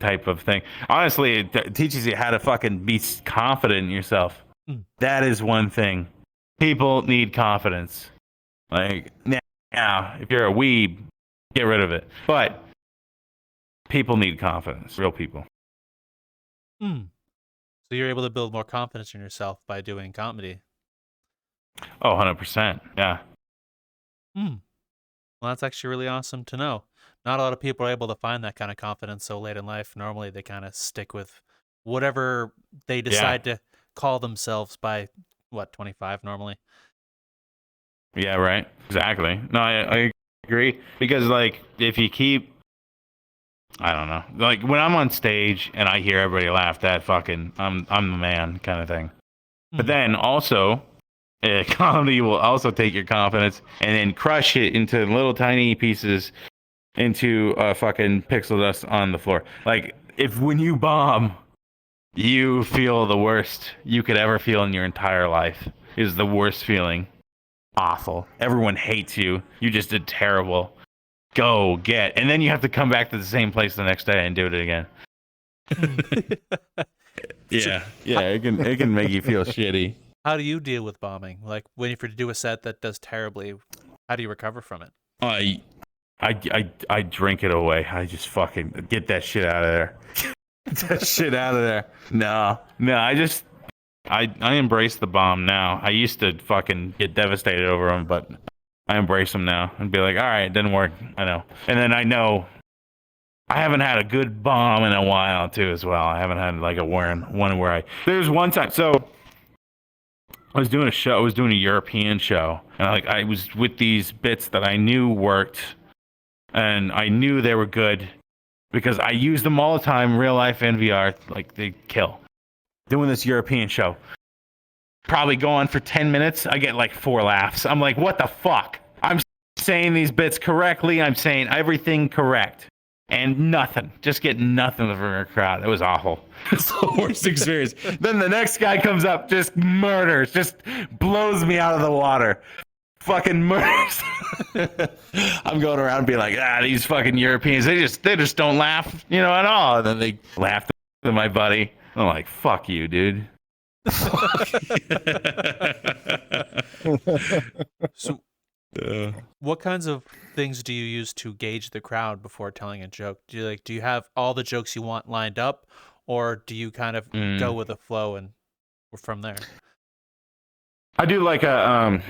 type of thing. Honestly, it teaches you how to fucking be confident in yourself. That is one thing. People need confidence. Like, now, if you're a weeb, get rid of it. But people need confidence. Real people. So you're able to build more confidence in yourself by doing comedy. Oh, 100%. Yeah. Well, that's actually really awesome to know. Not a lot of people are able to find that kind of confidence so late in life. Normally, they kind of stick with whatever they decide to call themselves by, 25 normally? Yeah, right. Exactly. No, I agree. Because, like, if you keep, I don't know, like, when I'm on stage and I hear everybody laugh, that fucking, I'm the man kind of thing. But then also, comedy will also take your confidence and then crush it into little tiny pieces into fucking pixel dust on the floor. Like, when you bomb, you feel the worst you could ever feel in your entire life. It is the worst feeling. Awful. Everyone hates you. You just did terrible. Go get. And then you have to come back to the same place the next day and do it again. Yeah. It can make you feel shitty. How do you deal with bombing? Like, when you do a set that does terribly, how do you recover from it? I drink it away. I just fucking get that shit out of there. Get that shit out of there. No, I embrace the bomb now. I used to fucking get devastated over them, but I embrace them now and be like, all right, it didn't work. I know. And then I know I haven't had a good bomb in a while too as well. I haven't had like one where there's one time. So I was doing a show. I was doing a European show, and I was with these bits that I knew worked, and I knew they were good because I use them all the time, real life and VR. Like, they kill. Doing this European show, probably go on for 10 minutes. I get like 4 laughs. I'm like, what the fuck? I'm saying these bits correctly. I'm saying everything correct. And nothing. Just get nothing from a crowd. It was awful. It's the worst experience. Then the next guy comes up, just murders, just blows me out of the water. Fucking murders. I'm going around being like, these fucking Europeans, they just don't laugh, at all. And then they laughed at my buddy. I'm like, fuck you, dude. So, what kinds of things do you use to gauge the crowd before telling a joke? Do you have all the jokes you want lined up, or do you kind of go with the flow and from there? I do like I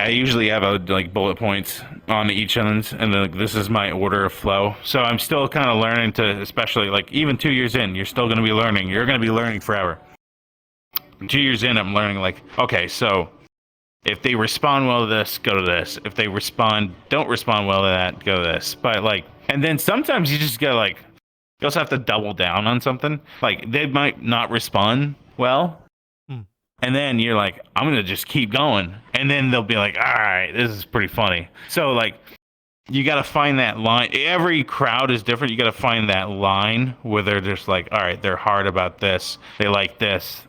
usually have like bullet points on each end, and then this is my order of flow. So I'm still kind of learning to, especially like even 2 years in, you're still going to be learning. You're going to be learning forever. 2 years in, I'm learning like, okay, so if they respond well to this, go to this. If they don't respond well to that, go to this. But like, and then sometimes you just gotta like, you also have to double down on something. Like, they might not respond well. And then you're like, I'm going to just keep going. And then they'll be like, all right, this is pretty funny. So like, you got to find that line. Every crowd is different. You got to find that line where they're just like, all right, they're hard about this. They like this.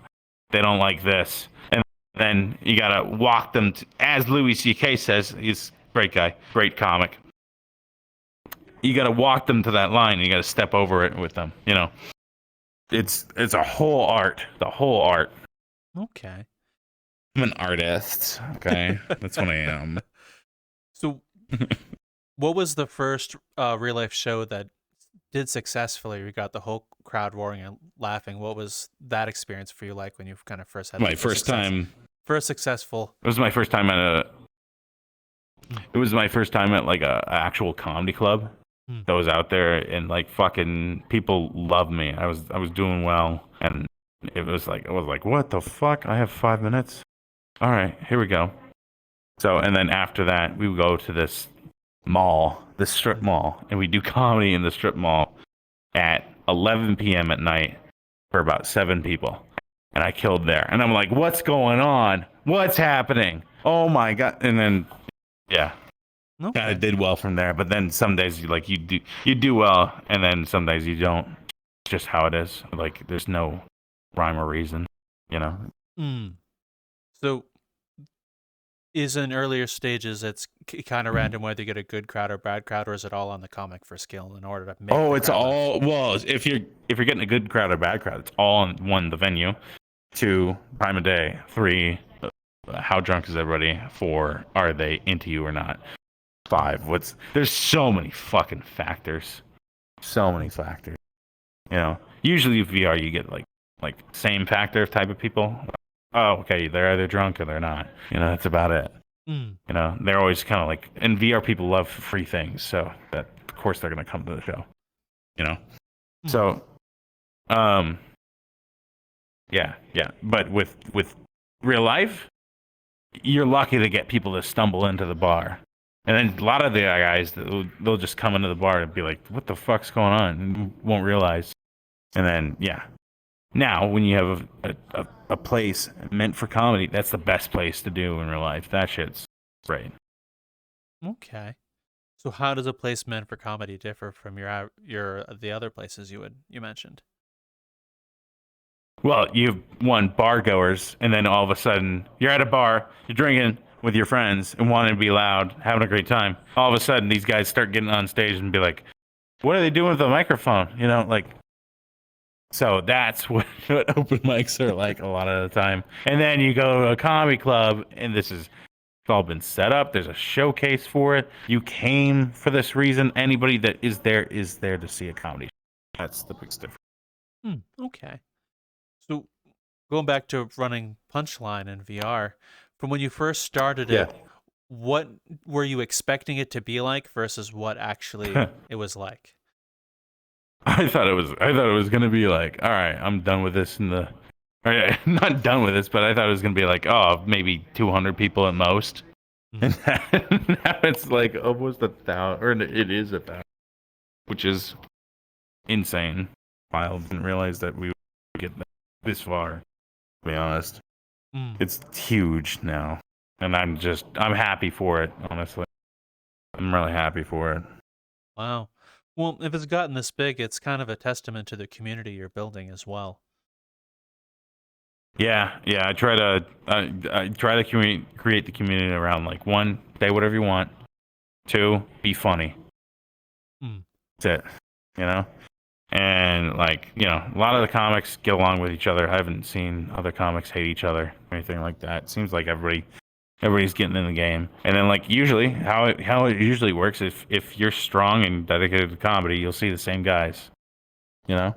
They don't like this. And then you got to walk them, as Louis C.K. says, he's a great guy, great comic. You got to walk them to that line. And you got to step over it with them. It's a whole art, the whole art. Okay. I'm an artist. Okay. That's what I am. So what was the first real life show that did successfully? You got the whole crowd roaring and laughing. What was that experience for you like when you kind of first had my first time? First successful. It was my first time at like a actual comedy club that was out there, and like fucking people loved me. I was doing well, and it was like what the fuck? I have 5 minutes. all right, here we go. So, and then after that, we would go to this mall, the strip mall, and we do comedy in the strip mall at 11 p.m. at night for about 7 people. And I killed there. And I'm like, what's going on? What's happening? Oh my God. And then, yeah, Okay. kind of did well from there. But then some days you do well, and then some days you don't. It's just how it is. Like, there's no rhyme or reason, you know? So, is in earlier stages, it's kind of random whether you get a good crowd or bad crowd, or is it all on the comic for skill in order to make? Oh, it's all well. If you're getting a good crowd or bad crowd, it's all on 1, the venue, 2, time of day, 3, how drunk is everybody, 4, are they into you or not, 5, there's so many fucking factors, You know, usually with VR you get like same factor type of people. Oh, okay, they're either drunk or they're not. You know, that's about it. You know, they're always kind of like, and VR people love free things, so that of course they're gonna come to the show. You know, so, yeah. But with real life, you're lucky to get people to stumble into the bar, and then a lot of the guys they'll just come into the bar and be like, "What the fuck's going on?" and won't realize, and then yeah. Now, when you have a place meant for comedy, that's the best place to do in real life. That shit's great. Okay. So how does a place meant for comedy differ from the other places you mentioned? Well, you have one, bar goers, and then all of a sudden you're at a bar, you're drinking with your friends and wanting to be loud, having a great time. All of a sudden these guys start getting on stage and be like, "What are they doing with the microphone?" You know, like. So that's what open mics are like a lot of the time. And then you go to a comedy club, and it's all been set up. There's a showcase for it. You came for this reason. Anybody that is there to see a comedy. That's the big difference. Okay. So going back to running Punchline in VR, from when you first started it, what were you expecting it to be like versus what actually it was like? I thought it was gonna be like, all right, I'm done with this not done with this, but I thought it was gonna be like, oh, maybe 200 people at most. And now it's like almost 1,000, or it is 1,000, which is insane. I didn't realize that we would get this far, to be honest. It's huge now, and I'm happy for it, honestly. I'm really happy for it. Wow. Well, if it's gotten this big, it's kind of a testament to the community you're building as well. Yeah. I try to create the community around, like, 1, say whatever you want. 2, be funny. That's it. You know, and like, you know, a lot of the comics get along with each other. I haven't seen other comics hate each other or anything like that. It seems like everybody's getting in the game. And then, like, usually how it usually works, if you're strong and dedicated to comedy, you'll see the same guys. You know,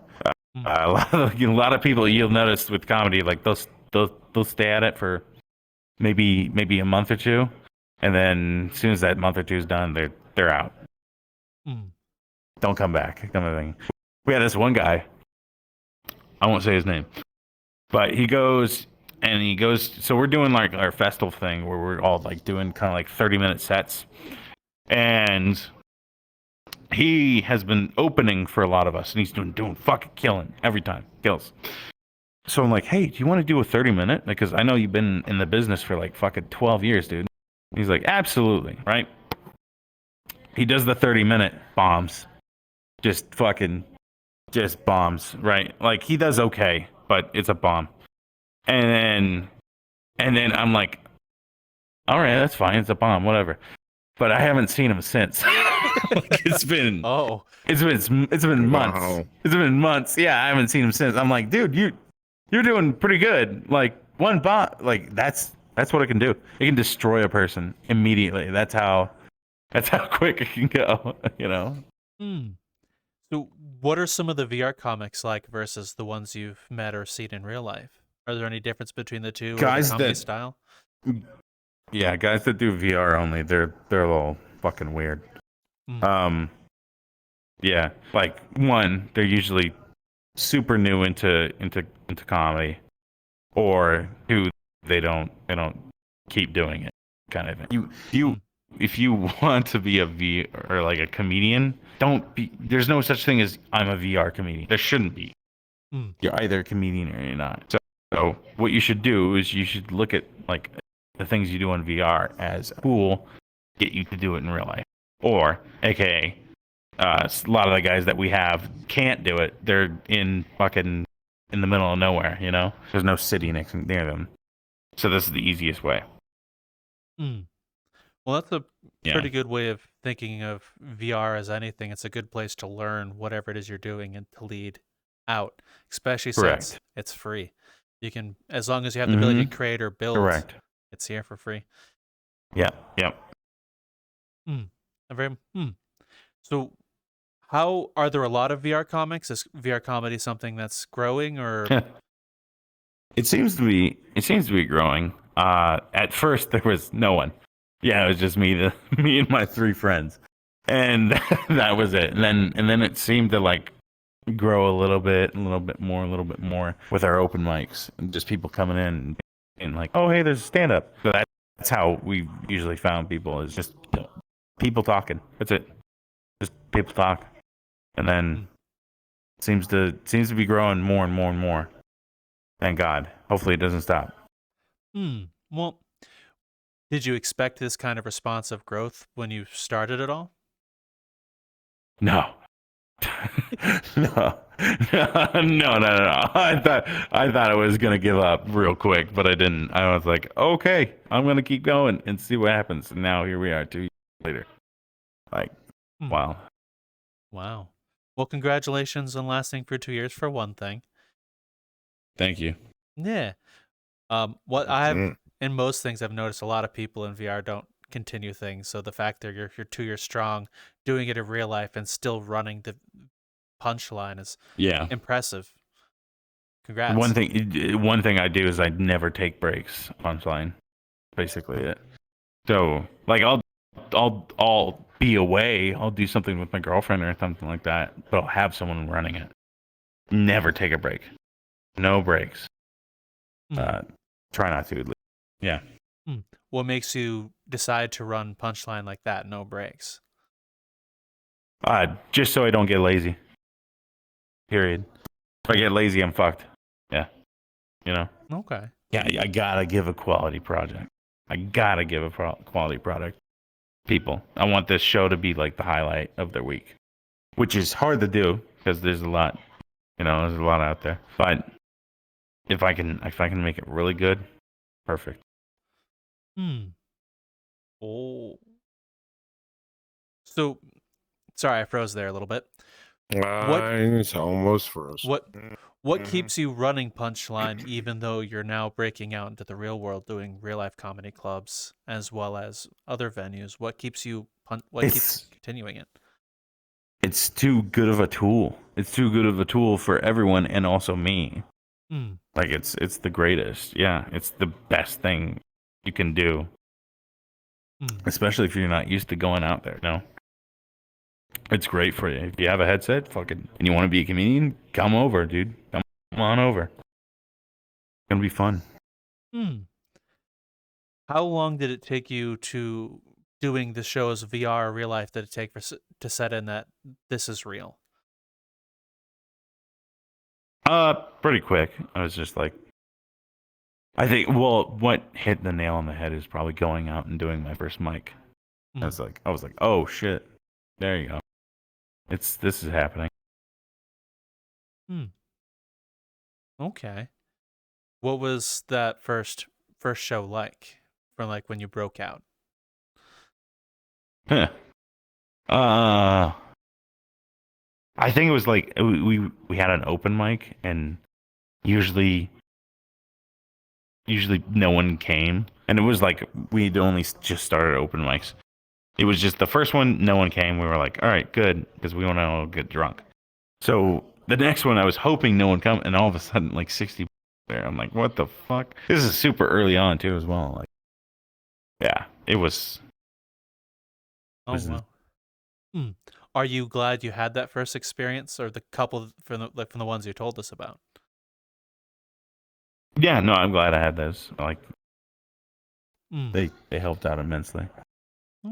a lot of people you'll notice with comedy, like they'll stay at it for maybe a month or 2, and then as soon as that month or 2 is done, they're out. Don't come back. We had this one guy. I won't say his name, but he goes. So we're doing like our festival thing where we're all like doing kind of like 30-minute sets. And he has been opening for a lot of us, and he's doing fucking killing every time. Kills. So I'm like, hey, do you want to do a 30-minute? Because I know you've been in the business for like fucking 12 years, dude. He's like, absolutely, right? He does the 30-minute bombs. Just bombs, right? Like, he does okay, but it's a bomb. And then I'm like, all right, that's fine. It's a bomb, whatever. But I haven't seen him since. Like, it's been months. Wow. It's been months. Yeah, I haven't seen him since. I'm like, dude, you're doing pretty good. Like, one bomb, like that's what it can do. It can destroy a person immediately. That's how quick it can go. You know. So, what are some of the VR comics like versus the ones you've met or seen in real life? Are there any difference between the two? Guys, or the comedy style? Yeah, guys that do VR only, they're a little fucking weird. Yeah, like, one, they're usually super new into comedy, or 2, they don't keep doing it, kind of thing. If you want to be a V or like a comedian, don't be. There's no such thing as I'm a VR comedian. There shouldn't be. You're either a comedian or you're not. So what you should do is you should look at like the things you do on VR as cool, get you to do it in real life, or AKA. A lot of the guys that we have can't do it. They're in fucking in the middle of nowhere, you know? There's no city near them. So this is the easiest way. Well, that's a pretty good way of thinking of VR as anything. It's a good place to learn whatever it is you're doing and to lead out, especially since it's free. You can, as long as you have the ability to create or build, it's here for free. Yep. So how are there a lot of VR comics? Is VR comedy something that's growing, or it seems to be growing. At first there was no one. Yeah, it was just me and my 3 friends. And that was it. And then it seemed to like grow a little bit more with our open mics and just people coming in and like, oh hey, there's a stand up. So that's how we usually found people, is just people talking. That's it. Just people talk. And then it seems to be growing more and more and more. Thank God. Hopefully it doesn't stop. Well, did you expect this kind of responsive growth when you started it all? No. No. I thought I was gonna give up real quick, but I didn't. I was like, okay, I'm gonna keep going and see what happens. And now here we are 2 years later. Like, wow. Well, congratulations on lasting for 2 years, for one thing. Thank you. Yeah. What I've in most things I've noticed, a lot of people in VR don't continue things. So the fact that you're 2 years strong, doing it in real life and still running the Punchline is impressive. Congrats. One thing I do is I never take breaks. Punchline, basically it. So like I'll be away. I'll do something with my girlfriend or something like that, but I'll have someone running it. Never take a break. No breaks. Try not to. Yeah. What makes you decide to run Punchline like that? No breaks. Just so I don't get lazy. Period. If I get lazy, I'm fucked. Yeah. You know? Okay. Yeah, I gotta give a quality project. People. I want this show to be like the highlight of their week, which is hard to do because there's a lot, there's a lot out there. But if I can make it really good, perfect. Oh. So, sorry, I froze there a little bit. It's almost froze. What keeps you running Punchline, even though you're now breaking out into the real world, doing real life comedy clubs as well as other venues? What keeps you keeps continuing it? It's too good of a tool. It's too good of a tool for everyone, and also me. Like it's the greatest. Yeah, it's the best thing you can do, especially if you're not used to going out there. No. It's great for you. If you have a headset, and you want to be a comedian, come over, dude. Come on over. It's gonna be fun. How long did it take you to doing the shows VR or real life? Did it take to set in that this is real? Pretty quick. I was just like, I think. Well, what hit the nail on the head is probably going out and doing my first mic. I was like, oh shit. There you go. This is happening. Okay. What was that first show like? From like when you broke out? I think it was like we had an open mic, and usually no one came, and it was like we'd only just started open mics. It was just the first one, no one came. We were like, all right, good, because we want to all get drunk. So the next one, I was hoping no one come, and all of a sudden, like 60 there. I'm like, what the fuck? This is super early on too, as well. Like, yeah, it was. Oh wow. Are you glad you had that first experience, or the couple from the ones you told us about? Yeah, no, I'm glad I had those. Like, They helped out immensely.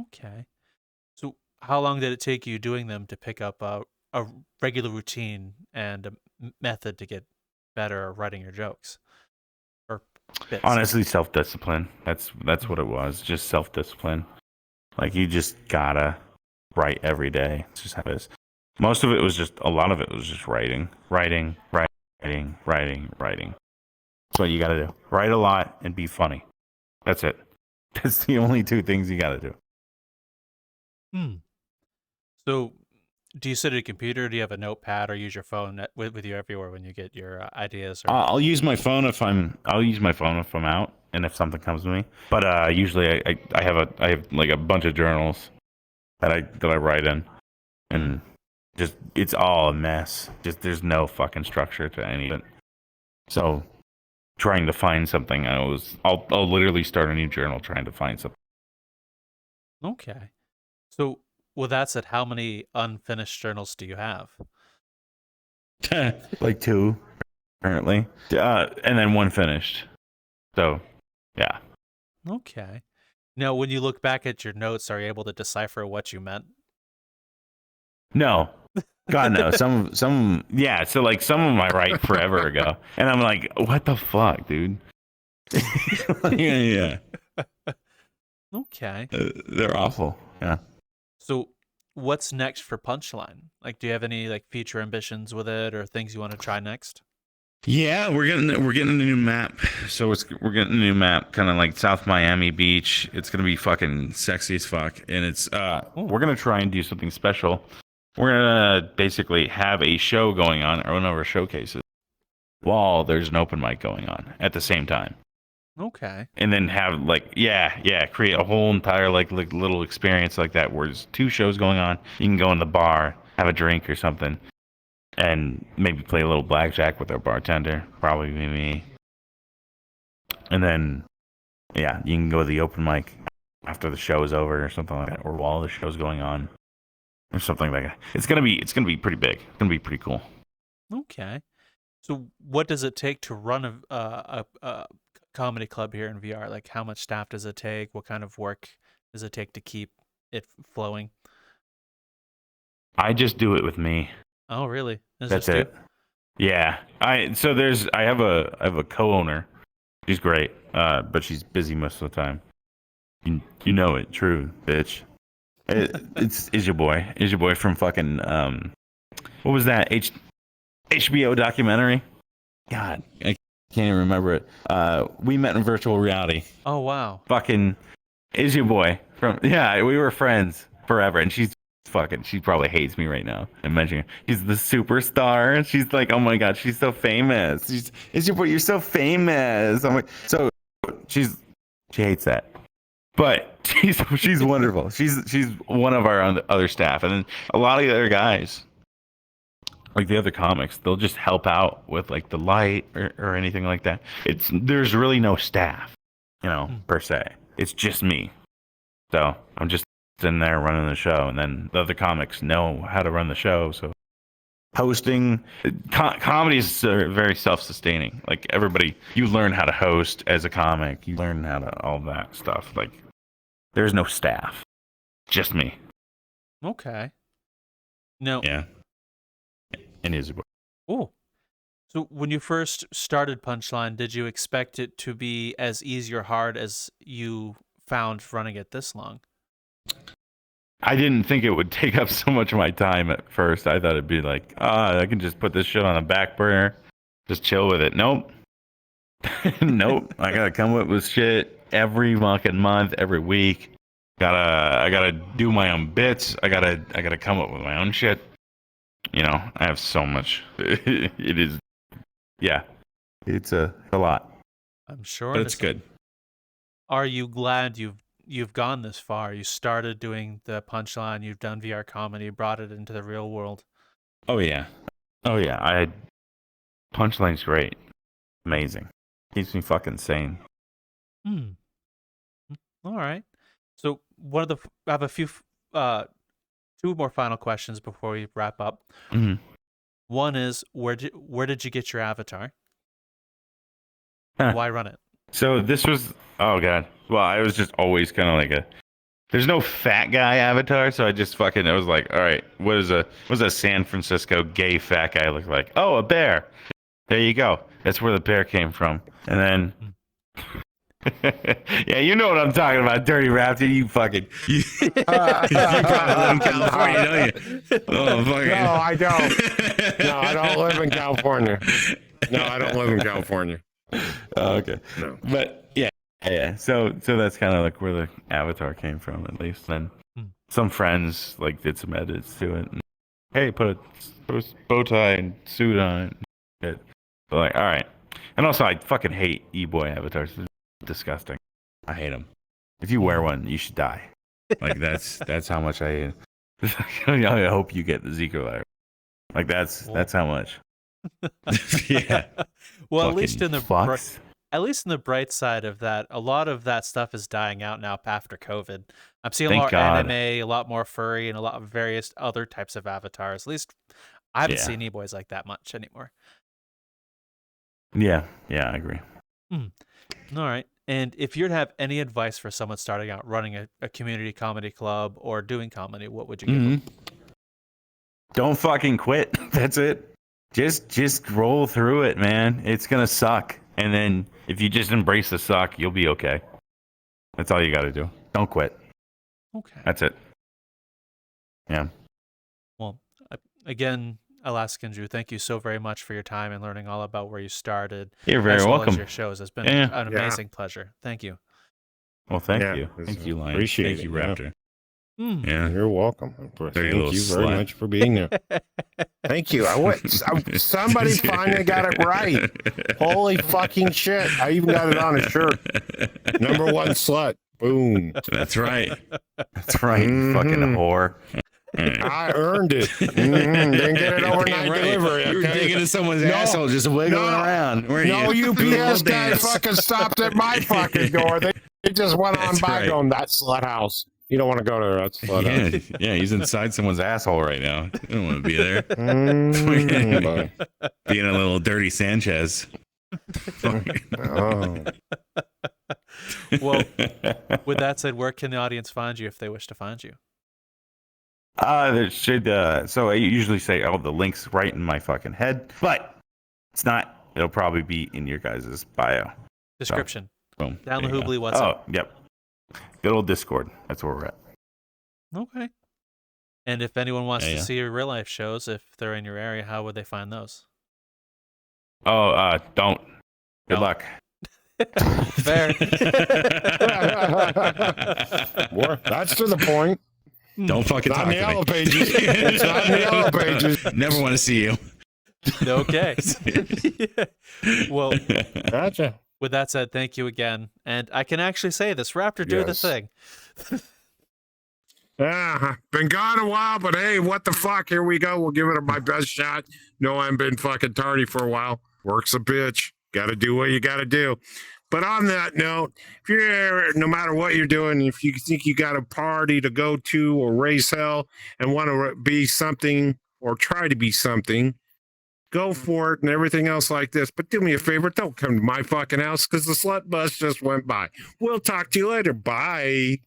Okay. So how long did it take you doing them to pick up a regular routine and a method to get better at writing your jokes? Or bits? Honestly, self-discipline. That's what it was. Just self-discipline. Like, you just gotta write every day. It's just how it is. Most of it was just, a lot of it was just writing. That's what you gotta do. Write a lot and be funny. That's it. That's the only two things you gotta do. So, do you sit at a computer? Do you have a notepad or use your phone with you everywhere when you get your ideas? Or... I'll use my phone if I'm out and if something comes to me. But usually I have like a bunch of journals that I write in, and just it's all a mess. Just there's no fucking structure to any of it. So trying to find something, I'll literally start a new journal trying to find something. Okay. So, with that said, how many unfinished journals do you have? Like 2, apparently, and then 1 finished. So, yeah. Okay. Now, when you look back at your notes, are you able to decipher what you meant? No. God no. Some yeah, so like some of them I write forever ago. And I'm like, what the fuck, dude? yeah. Okay. They're awful. Yeah. So, what's next for Punchline? Like, do you have any like future ambitions with it, or things you want to try next? Yeah, we're getting a new map. So we're getting a new map, kind of like South Miami Beach. It's gonna be fucking sexy as fuck, and it's we're gonna try and do something special. We're gonna basically have a show going on, or one of our showcases, while there's an open mic going on at the same time. Okay. And then have like create a whole entire like little experience like that where there's 2 shows going on. You can go in the bar, have a drink or something, and maybe play a little blackjack with our bartender, probably be me. And then you can go to the open mic after the show is over or something like that, or while the show's going on, or something like that. It's gonna be pretty big. It's gonna be pretty cool. Okay. So, what does it take to run a comedy club here in VR? Like, how much staff does it take? What kind of work does it take to keep it flowing? I just do it with me. Oh, really? That's it. Yeah. I have a co-owner. She's great, but she's busy most of the time. You know it, true, bitch. Is your boy from fucking what was that HBO documentary? God, I can't even remember it. We met in virtual reality. Oh wow. Fucking is your boy from we were friends forever, and she probably hates me right now. I'm mentioning her. She's the superstar. She's like, oh my god, she's so famous. Is your boy, you're so famous. I'm like, so she hates that. But she's wonderful. She's one of our other staff, and then a lot of the other guys, like the other comics, they'll just help out with like the light or anything like that. There's really no staff, per se. It's just me. So I'm just in there running the show, and then the other comics know how to run the show. So hosting, comedy is very self-sustaining. Like everybody, you learn how to host as a comic. You learn how to all that stuff. Like there's no staff, just me. Okay. No. Yeah. And Isabel. Oh. So when you first started Punchline, did you expect it to be as easy or hard as you found running it this long? I didn't think it would take up so much of my time at first. I thought it'd be like, I can just put this shit on a back burner, just chill with it. Nope. Nope. I gotta come up with shit every fucking month, every week. I gotta do my own bits. I gotta come up with my own shit. I have so much. It is, it's a lot. I'm sure. But it's good. Are you glad you've gone this far? You started doing the Punchline, you've done VR comedy, brought it into the real world. Oh yeah. Punchline's great. Amazing. Keeps me fucking sane. All right. So I have a few 2 more final questions before we wrap up. Mm-hmm. One is, where did you get your avatar? Why run it? So this was, oh god, well, I was just always kind of like there's no fat guy avatar, so I was like, all right, what does a San Francisco gay fat guy look like? Oh, a bear. There you go. That's where the bear came from. And then, yeah, you know what I'm talking about, Dirty Raptor. You fucking. You probably live in California, don't you? Oh, fucking. No, I don't. No, I don't live in California. No, I don't live in California. Oh, okay. No. But yeah. So that's kind of like where the avatar came from, at least. Then some friends like did some edits to it. And, hey, put a bow tie and suit on it. So like, all right. And also, I fucking hate e-boy avatars. They're disgusting. I hate them. If you wear one, you should die. Like that's how much I I hope you get the Zico letter. Like that's how much. Yeah. Well, Fucking at least in the bright side of that, a lot of that stuff is dying out now after COVID. I'm seeing a lot more anime, a lot more furry, and a lot of various other types of avatars. At least I haven't seen e-boys like that much anymore. Yeah, I agree. All right. And if you'd have any advice for someone starting out running a community comedy club or doing comedy, what would you give them? Don't fucking quit. That's it. Just roll through it, man. It's gonna suck. And then if you just embrace the suck, you'll be okay. That's all you gotta do. Don't quit. Okay. That's it. Yeah. Well, again, TheAlaskanJew, thank you so very much for your time and learning all about where you started. You're very welcome. As your shows. It's been an amazing pleasure. Thank you. Well, thank you. Thank you, Lion. Appreciate Thank you, it, Raptor. Yeah, you're welcome. Thank you very slut. much for being there. Thank you. Somebody finally got it right. Holy fucking shit. I even got it on a shirt. Number one slut. Boom. That's right. That's right, you fucking whore. I earned it. Didn't get it overnight delivery. Okay? You were digging into someone's asshole, just wiggling around. No UPS guy fucking stopped at my fucking door. They just went on by going, that slut house. You don't want to go to that slut house. Yeah, he's inside someone's asshole right now. I don't want to be there. Being a little dirty Sanchez. Oh. Well, with that said, where can the audience find you if they wish to find you? There should, so I usually say all the links right in my fucking head, but it's not. It'll probably be in your guys' bio. Description. So, boom. Down the Hoobly, what's up? Oh, yep. Good old Discord. That's where we're at. Okay. And if anyone wants to see your real life shows, if they're in your area, how would they find those? Oh, don't. Good luck. Fair. That's to the point. Don't fucking talk to me. Not in the yellow pages. It's not in the yellow pages. Never want to see you. Okay. Well, Gotcha. With that said, thank you again. And I can actually say this, Raptor, do the thing. Been gone a while, but hey, what the fuck? Here we go. We'll give it my best shot. No, I've been fucking tardy for a while. Work's a bitch. Got to do what you got to do. But on that note, if you're, no matter what you're doing, if you think you got a party to go to or raise hell and want to be something or try to be something, go for it and everything else like this. But do me a favor, don't come to my fucking house because the slut bus just went by. We'll talk to you later. Bye.